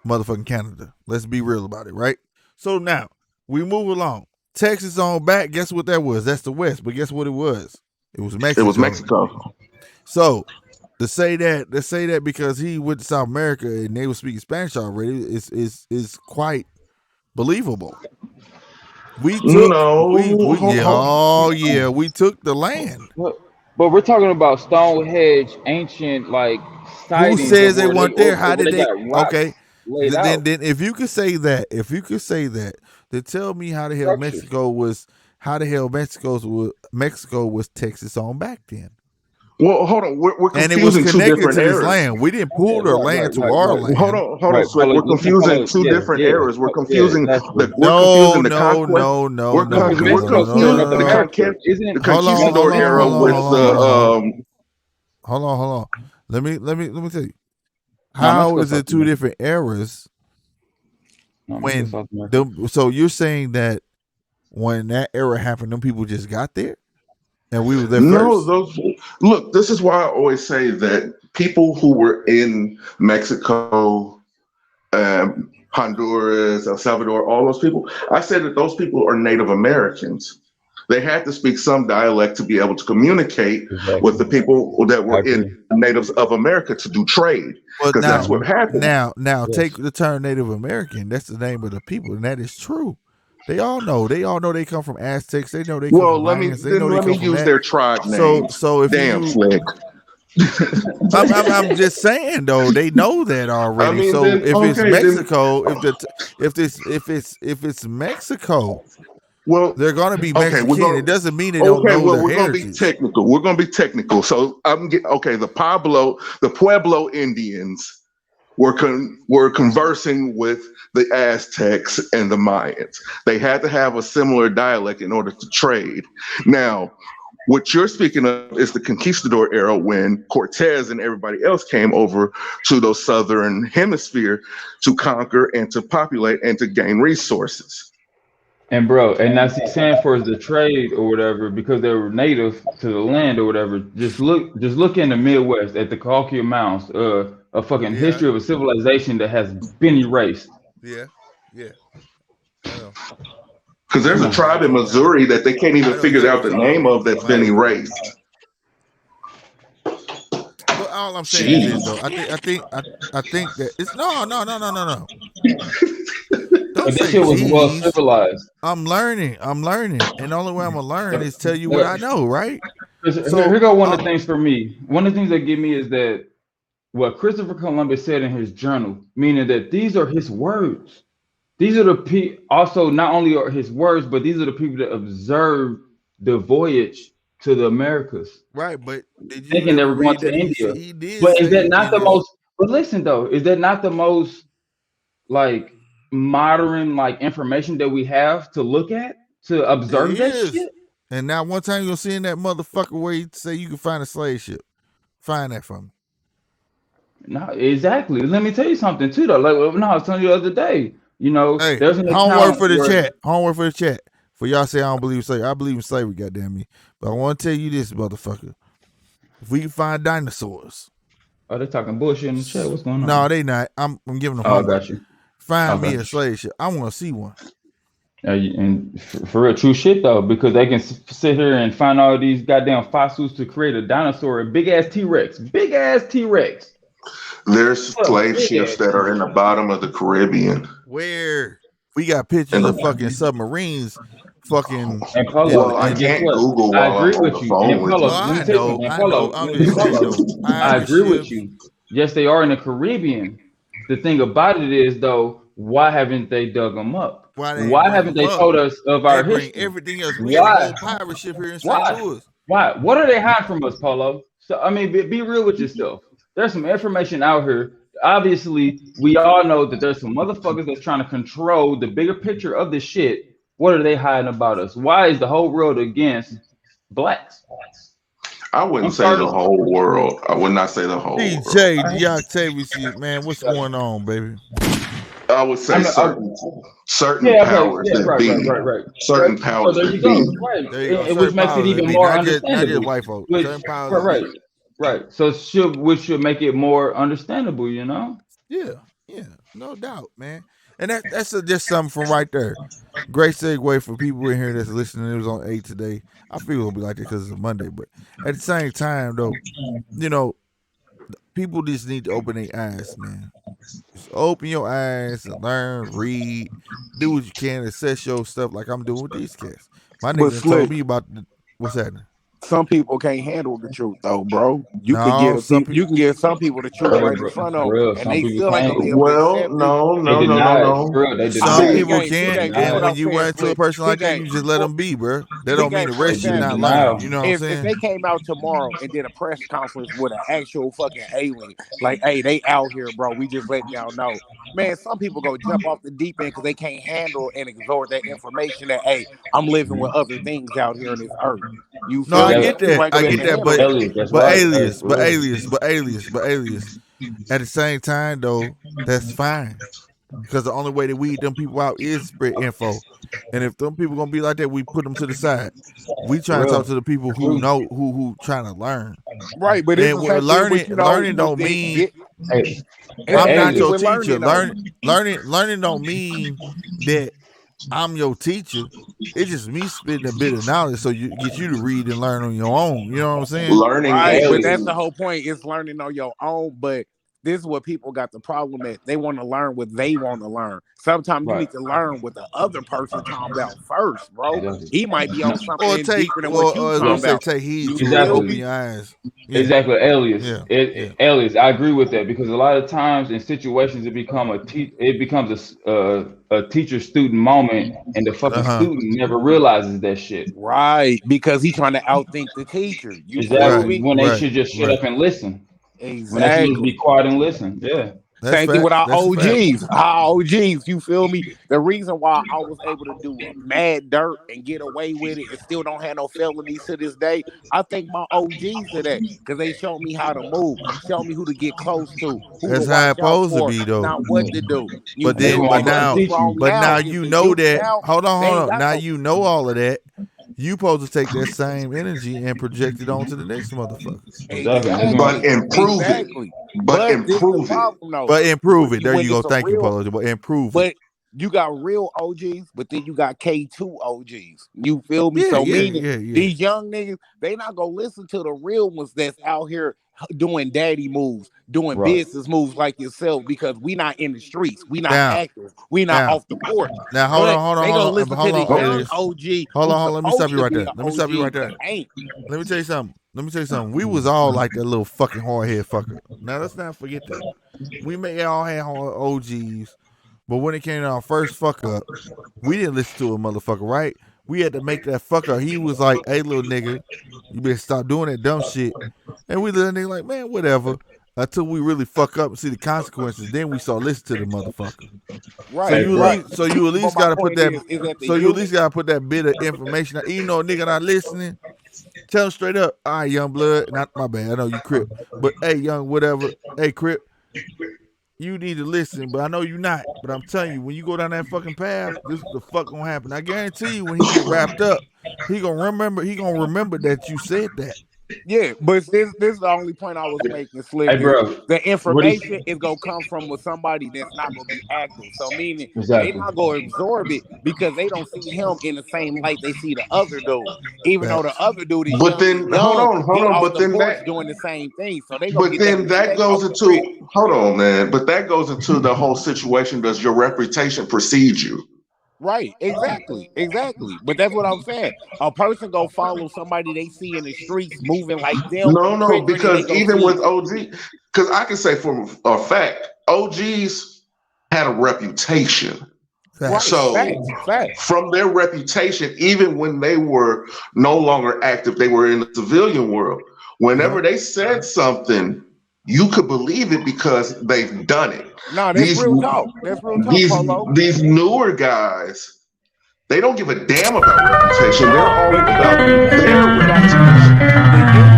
motherfucking Canada? Let's be real about it, right? So now we move along. Texas on back. Guess what that was? That's the West. But guess what it was? It was it was Mexico. Mexico. So to say that because he went to South America and they were speaking Spanish already is quite believable. We took No, we yeah, oh yeah, we took the land. But, but we're talking about Stonehenge, ancient like Who sightings says they weren't there? How of where did they they? got rocks Okay, laid then out, then if you could say that, then tell me how the hell structures. Mexico was Texas on back then, well, hold on. We're and it was confusing two connected different to this eras. land. We didn't Okay, pull their land to our land. Hold on, right. Slick. We're Let's call confusing it, two yeah, different yeah, eras. yeah, exactly. We're confusing No, the no, conquest. no, no, no, Because no, We're no, no, Mexico's no, still no, confusing North no, the no. America, conquest, isn't the it? Hold on, conquistador hold on, era hold Mexico, on, with hold on, the hold on, hold on, hold on. Let me tell you. no, How Mexico, is South it two America. different eras No, Mexico, when South America. so you're saying that when that era happened, them people just got there and we were there no, first? those look. This is why I always say that people who were in Mexico, Honduras, El Salvador, all those people. I said that those people are Native Americans. They had to speak some dialect to be able to communicate with Exactly. the people that I were in agree. natives of America to do trade, But because that's now, what happened. now take Yes. the term Native American. That's the name of the people, and that is true. They all know. They all know they come from Aztecs. They know they come from Well, Mayans. They know they let me come from use that. their tribe So names. so if Damn, you Slick. I'm just saying though they know that I already. mean, So then if it's okay, then Mexico, if it's Mexico, well, they're gonna be okay, we're Mexican. It going. doesn't mean they don't Okay, know well, their we're gonna be heritage. technical. We're gonna be technical. So okay. The Pueblo Indians were conversing with the Aztecs and the Mayans. They had to have a similar dialect in order to trade. Now, What you're speaking of is the conquistador era when Cortez and everybody else came over to those southern hemisphere to conquer and to populate and to gain resources. And bro, and that's he's saying for the trade or whatever, because they were native to the land or whatever. Just look in the Midwest at the Cahokia Mounds, a fucking history of a civilization that has been erased. Yeah. Because there's a tribe in Missouri that they can't even figure out the name of that's been erased. But all I'm saying is this, though. I think that it's no. But this shit was well civilized. I'm learning, and the only way I'm gonna learn is tell you what I know, right? So here go one of the things for me. One of the things that get me is that what Christopher Columbus said in his journal, meaning that these are his words. These are the people. Also, not only are his words, but these are the people that observed the voyage to the Americas. Right, but did you thinking they were going to India? He did. But is that not the most? But listen though, is that not the most like modern like information that we have to look at to observe that shit? And now one time you'll see in that motherfucker where you say you can find a slave ship. Find that for me. No, exactly. Let me tell you something too though. Like I was telling you the other day. You know, hey, there's an homework for the chat. Homework for the chat. For y'all say I don't believe in slavery. I believe in slavery, goddamn me. But I want to tell you this, motherfucker. If we can find dinosaurs. Oh, they're talking bullshit in the chat. What's going on? No, they not. I'm giving them homework. I got you. Find me a slave ship. I want to see one. And for real, true shit though, because they can sit here and find all these goddamn fossils to create a dinosaur, a big ass T-Rex. There's slave ships that are in the bottom of the Caribbean. Where? We got pictures of fucking submarines. Fucking. And Polo, I can't Google while I'm on the phone with you. I agree with you. Yes, they are in the Caribbean. The thing about it is, though, why haven't they dug them up? Why haven't they told us of our history? Everything else. We got a whole pirate ship here in St. Louis. Why? What are they hiding from us, Polo? So I mean, be real with yourself. There's some information out here. Obviously, we all know that there's some motherfuckers that's trying to control the bigger picture of this shit. What are they hiding about us? Why is the whole world against blacks? I wouldn't say the whole world. I would not say the whole world. DJ Octavius, man, what's going on, baby? I would say certain powers that be. Certain powers that be. Right. Which makes it even more understandable. Not just white folks. Right. So which should make it more understandable, you know? Yeah, no doubt, man. And that's just something from right there. Great segue for people in here that's listening. It was on 8 today. I feel it'll be like that because it's a Monday, but at the same time, though, you know, people just need to open their eyes, man. Just open your eyes and learn, read, do what you can, assess your stuff like I'm doing with these cats. My niggas told me about what's happening. Some people can't handle the truth, though, bro. You can get some people the truth right in front of them, and they still ain't gonna be able to accept it. No. Some people can't, and when you run to a person like that, you just let them be, bro. That don't mean the rest you not learn. You know what I'm saying? If they came out tomorrow and did a press conference with an actual fucking alien, like, hey, they out here, bro. We just letting y'all know. Man, some people go jump off the deep end because they can't handle and absorb that information that, hey, I'm living with other things out here on this earth. You feel I get that, but alias. At the same time, though, that's fine. Because the only way that we them people out is spread info. And if them people gonna be like that, we put them to the side. We try to talk to the people who know who trying to learn. Right, but it's learning don't mean I'm not your teacher. Learning don't mean that I'm your teacher. It's just me spitting a bit of knowledge so you get you to read and learn on your own. You know what I'm saying? Learning, right? But that's the whole point. It's learning on your own. But this is what people got the problem at. They want to learn what they want to learn. Sometimes you need to learn what the other person talking about first, bro. He might be on something deeper than what you talking about. Take heed to open your eyes. Exactly, alias. Alias. I agree with that because a lot of times in situations it becomes a teacher-student moment, and the fucking student never realizes that shit. Right, because he's trying to outthink the teacher. Exactly. When they should just shut up and listen. Exactly. When they should just be quiet and listen. Yeah. That's Same thing with facts. our That's a fact. OGs. Our OGs, you feel me? The reason why I was able to do a mad dirt and get away with it and still don't have no felonies to this day, I thank my OGs for that because they showed me how to move, showed me who to get close to, who to That's how watch it's out supposed to for, be though. not what to do. You But That's feel then, me? what my but But brother now, this teach you. wrong but now now is you the know youth that. now. Hold on, They hold ain't on. got Now no. you know all of that. You supposed to take that same energy and project it onto the next motherfucker. Exactly. And that's what But Exactly, improve it. exactly. But But this the improve it. problem though. But improve it. There When you go. it's a Thank you, real Polo. But improve it. but you got real OGs, but then you got K2 OGs. You feel me? Yeah, So yeah, meaning yeah, yeah. these young niggas, they not gonna listen to the real ones that's out here doing daddy moves, doing right. business moves like yourself, because we not in the streets, we not Now, active, we not now, off the porch. now, hold But on, hold on, they hold gonna on, listen to hold the on, young alias. OG Hold on, who's hold on. Let me stop supposed you to right be there. the Let me stop you right OG, but there. ain't. Let me tell you something. Let me tell you something. We was all like that little fucking hard head fucker. Now let's not forget that. We may all had hard OGs, but when it came to our first fuck up, we didn't listen to a motherfucker, right? We had to make that fuck up. He was like, "Hey, little nigga, you better stop doing that dumb shit." And we little nigga like, man, whatever. Until we really fuck up and see the consequences, then we start listening to the motherfucker. So Right, Hey, you at bro. right. least, so you at But least my gotta put point that. is that the So you at youth, least gotta put that bit of information out. Even though a nigga not listening, tell him straight up. All right, young blood, not my bad. I know you Crip, but hey, young whatever. Hey, Crip, you need to listen, but I know you not. But I'm telling you, when you go down that fucking path, this is the fuck gonna happen. I guarantee you, when he get wrapped up, he gonna remember. He gonna remember that you said that. yeah, but this is the only point I was making, Slick, Hey, is bro. the What is information is gonna come from with somebody that's not gonna be active. So meaning they exactly? not gonna absorb it because they don't see him in the same light they see the other dude. Even though the Facts. other dude is But young and then hold dumb, on, hold he on. off But the then porch that doing the same thing. So they gonna but get that then that respect goes off the rip. into hold on, man. But that goes into the whole situation. Does your reputation precede you? Right, exactly, exactly. But that's what I'm saying. A person go follow somebody they see in the streets moving like them No, quicker than they because go even see. with OG, because I can say for a fact, OGs had a reputation. Right, Facts. So facts, facts. from their reputation, even when they were no longer active, they were in the civilian world. Yeah. Whenever they said something, you could believe it because they've done it. Nah, that's These real talk. That's real talk, these Polo. these newer guys, they don't give a damn about reputation. They're No, all but you got to about peep this. their You got to peep this. reputation. The youth,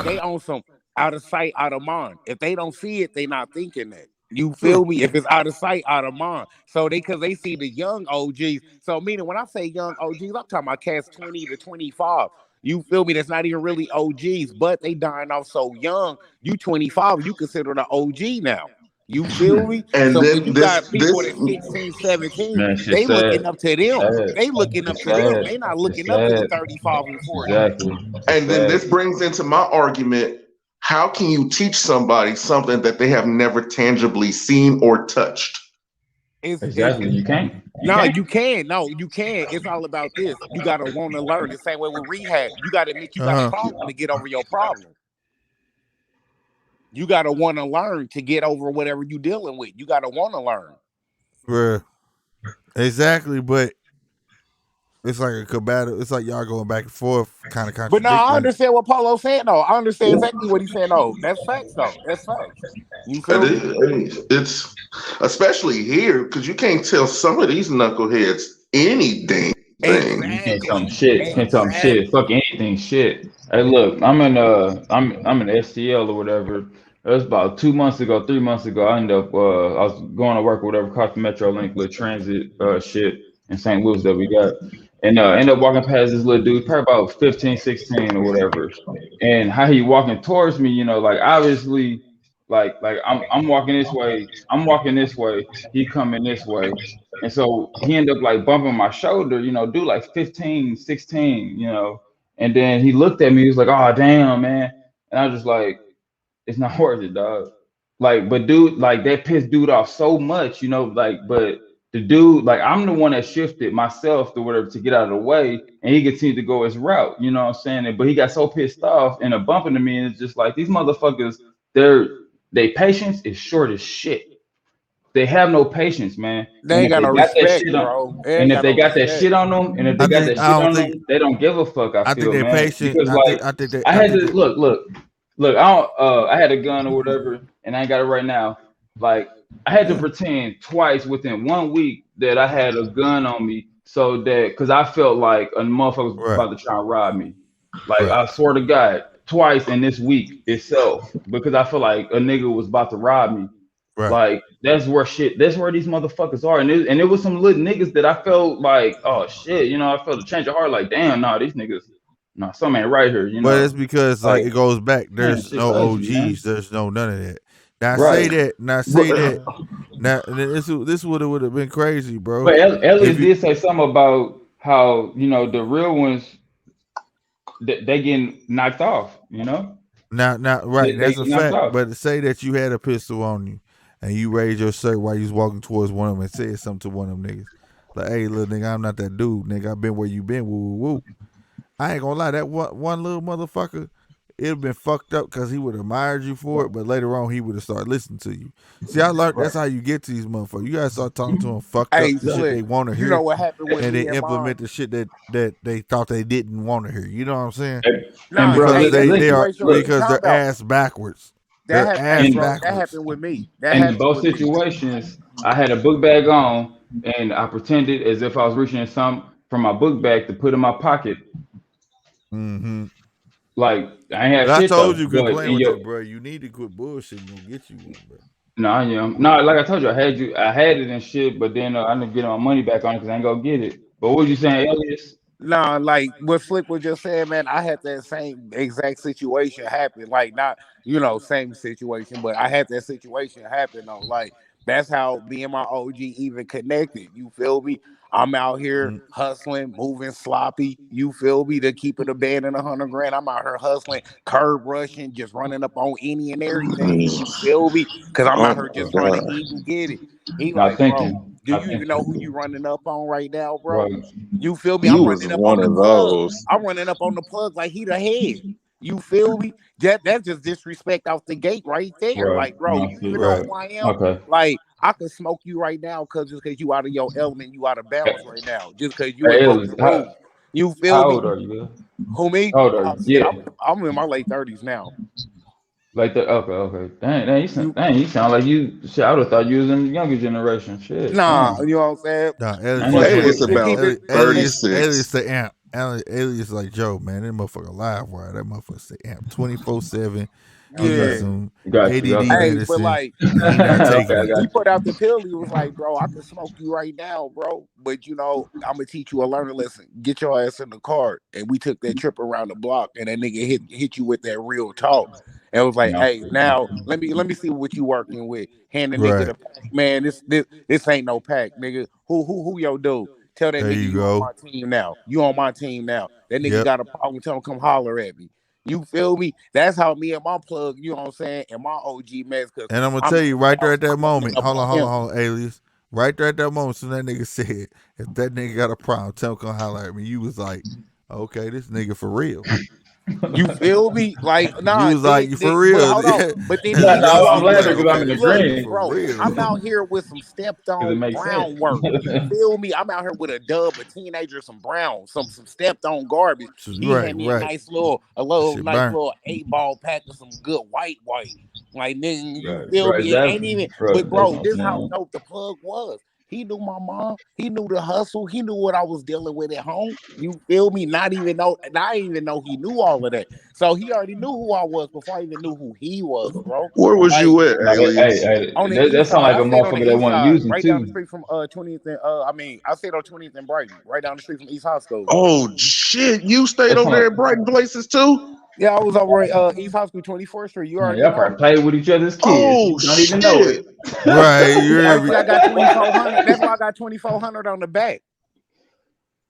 they own some out of sight, out of mind. If they don't see it, they not thinking that. You True. feel me? If it's out of sight, out of mind. So because they see the young OGs. So meaning when I say young OGs, I'm talking about cats 20 to 25. You feel me? That's not even really OGs, but they dying off so young. You 25, you consider the OG now. You feel me? And So when then you got people this that's 16, 17, Man, shit they sad. looking up to It's them. sad. They looking up It's to them. sad. They not It's looking up to the sad. 35 and 40. Exactly. It's and then sad. this brings into my argument, how can you teach somebody something that they have never tangibly seen or touched? It's Exactly. You can't. You no, can't. you can. No, you can. It's all about this. You gotta want to learn. The same way with rehab. You gotta admit you Uh got a huh. problem to get over your problem. You gotta want to learn to get over whatever you dealing with. You gotta want to learn. Bruh. Exactly, but it's like a combative. It's like y'all going back and forth, kind of But now I contradicting. understand what Paulo's saying though. I understand exactly what he's saying though. That's facts though. That's facts. You And feel me? it's especially here because you can't tell some of these knuckleheads any dang thing. You can't tell them Exactly. shit. Can't tell them shit. Exactly. Fuck anything. Shit. Hey, look, I'm in STL or whatever. It was about 2 months ago, 3 months ago. I ended up I was going to work or whatever, caught the Metro Link little transit shit in St. Louis that we got, and ended up walking past this little dude, probably about 15, 16 or whatever, and how he walking towards me, like obviously, like I'm walking this way, he coming this way. And so he ended up like bumping my shoulder, do like 15, 16, And then he looked at me, he was like, oh, damn, man. And I was just like, it's not worth it, dog. Like, but dude, like that pissed dude off so much, but the dude, like I'm the one that shifted myself to whatever to get out of the way, and he continued to go his route, you know what I'm saying? But he got so pissed off and a bumping to me, and it's just like these motherfuckers, their patience is short as shit. They have no patience, man. They And ain't if got they no got that respect, shit on, bro. They and ain't if got they no got that shit respect. on them, and if they I got think that I shit don't on think them, they don't give a fuck. I I think feel, they man, patient. because like I think they I I had think to look. I had a gun or whatever, and I ain't got it right now. Like I had to pretend twice within 1 week that I had a gun on me, so that because I felt like a motherfucker was Right. about to try and rob me. Like Right. I swear to God, twice in this week itself, because I feel like a nigga was about to rob me. Right. Like that's where these motherfuckers are, and it was some little niggas that I felt like, oh shit, I felt a change of heart. Like damn, nah, these niggas, nah, something ain't right here, But it's because like like it goes back. man, There's shit's no ugly, man. OGs. There's no none of that. Now say Right. that. Now But say that. Now this would have been crazy, bro. But If Elias you did say something about how the real ones they getting knocked off. now right, They that's a get knocked fact. off. But say that you had a pistol on you and you raised your shirt while you was walking towards one of them and said something to one of them niggas. Like, hey, little nigga, I'm not that dude, nigga. I've been where you been. Woo, woo, woo. I ain't gonna lie, that one little motherfucker, it'd have been fucked up because he would have admired you for it, but later on he would have started listening to you. See, I learned Right. that's how you get to these motherfuckers. You gotta start talking to them fucked up Hey, the shit Slick, they want to you hear, know what happened with and then me and implement mom? the shit that they thought they didn't want to hear. You know what I'm saying? And Nah, bro, Because hey, that they are situation. What you look, because talking they're about? ass backwards. That They're happened. Hey, ass and bro, that backwards. happened with me. That and in happened both with me. situations, I had a book bag on, and I pretended as if I was reaching in some from my book bag to put in my pocket. Mm-hmm. Like I ain't But have I shit told though, you quit but playing in with your that, bro. You need to quit bullshitting. Gonna get you one, bro. no, I am no, like I told you, I had it and shit, but then I didn't get my money back on it because I ain't gonna get it. But what was you saying, Elias? Nah, like what Slick was just saying, man. I had that same exact situation happen. Like not, same situation, but I had that situation happen though. Like that's how me and my OG even connected. You feel me? I'm out here Mm, hustling, moving sloppy. You feel me? To keep it a band and 100 grand. I'm out here hustling, curb rushing, just running up on any and everything. You feel me? Cause I'm out oh here my just trying to god, eat and get it. He Not like, bro, thinking, do not you even know thinking. who you running up on right now, bro? Right. You feel me? you I'm was running up on one the of plug. those. I'm running up on the plug like he the head. You feel me? That's just disrespect out the gate right there. Right. Like, bro, No, you even shit. know right. who I am? Okay. Like, I could smoke you right now because just because you out of your element, you out of bounds right now. Just because you Hey, ain't broke Elias, the rules. You feel how me? old are you, man? Who me? How old are Oh you? shit, Yeah. I'm in my late 30s now. Like that. Okay, okay. Dang, You you sound like you. Shit, I would have thought you was in the younger generation. Shit, nah, damn. you know what I'm saying? Nah, I Alias ain't the know But shit amp, Alias was to man. about keep it Alias, and 36. Alias the amp. Alias like Joe, man. That motherfucker live wire. That motherfucker say amp 24/7. He needs Okay. yeah. some Got you. ADD Okay. Hey, but medicine. like He not Okay, taking I it. he got put you. out the pill. He was like, "Bro, I can smoke you right now, bro. But I'm gonna teach you a learning lesson. Get your ass in the car." And we took that trip around the block, and that nigga hit you with that real talk, and it was like, No. "Hey, now let me see what you working with." Hand the nigga Right. the pack, man. This ain't no pack, nigga. Who your dude? Tell that There nigga you you on go. my team now. You on my team now. That nigga Yep. got a problem. Tell him come holler at me. You feel me? That's how me and my plug, you know what I'm saying, and my OG mess, cause And I'm gonna I'm tell in you his right there house at that running moment. up Hold on on, hold on, him. hold on, Alias. Right there at that moment, soon that nigga said, if that nigga got a problem, tell him come holler at me. You was like, okay, this nigga for real. You feel me? Like, You nah, was like, then, you then for but real. hold on. But then he No, hit That's you no, what I'm off you with like. laughing some because I'm Okay, in a this look, nigga for dream bro. I'm real. out here with some stepped because it on makes sense. brown work. You feel me? I'm out here with a dub, a teenager, some brown, some stepped on garbage. He Right, had me a right. nice little, That shit nice burnt. little 8 ball pack of some good white. Like nigga, you Right, feel right. me? It That's ain't even. But bro. That's bro, what I'm this how saying. dope the plug was. He knew my mom. He knew the hustle. He knew what I was dealing with at home. You feel me? Not even know he knew all of that. So he already knew who I was before I even knew who he was, bro. Where was Like you at, No, Alias? on the that east sound side, like I a stayed on the motherfucker that east wasn't side, using right down the too. street from 20th and I stayed on 20th and Brighton, right down the street from East High School. Oh shit, you stayed That over sound there like at Brighton Places too? Yeah, I was over at East High School, 24th Street. You man, already y'all know. probably play with each other's kids. Oh You don't even know shit. it. Right, you Why hear you me? think I got 2400? That's why I got 2400 on the back.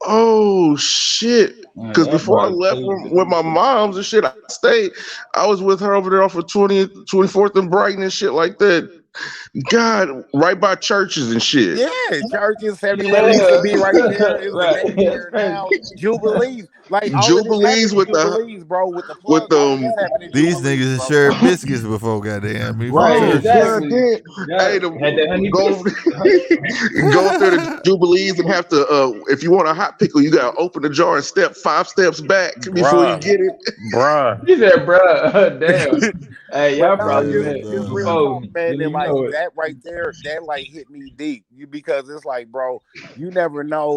Oh shit. Man, Cause y'all before I probably left play with each with other's my kids. mom's and shit, I stayed. I was with her over there off of 20th, 24th and Brighton and shit like that. God, right by churches and shit. Yeah, churches, 7-Eleven used to Yeah, be right there. It's a right. Navy That's there now. crazy. Jubilees. Like all of this Jubilees happened in with the Jubilees, bro, with the with plug. All of this happened in These Jubilees, niggas have bro. shared biscuits before, goddamn me, from Right, oh churches. god exactly. damn. Yeah, Hey, had that honey go biscuit. go up there to Jubilees and have to if you want a hot pickle, you gotta open the jar and step 5 steps back before you Bruh. get it. Bruh. He said, "Bruh, damn." Hey, But y'all no, probably Yeah, met just real nah. before. talk, man. Didn't That even like know it. that right there, that like hit me deep. Because it's like, bro, you never know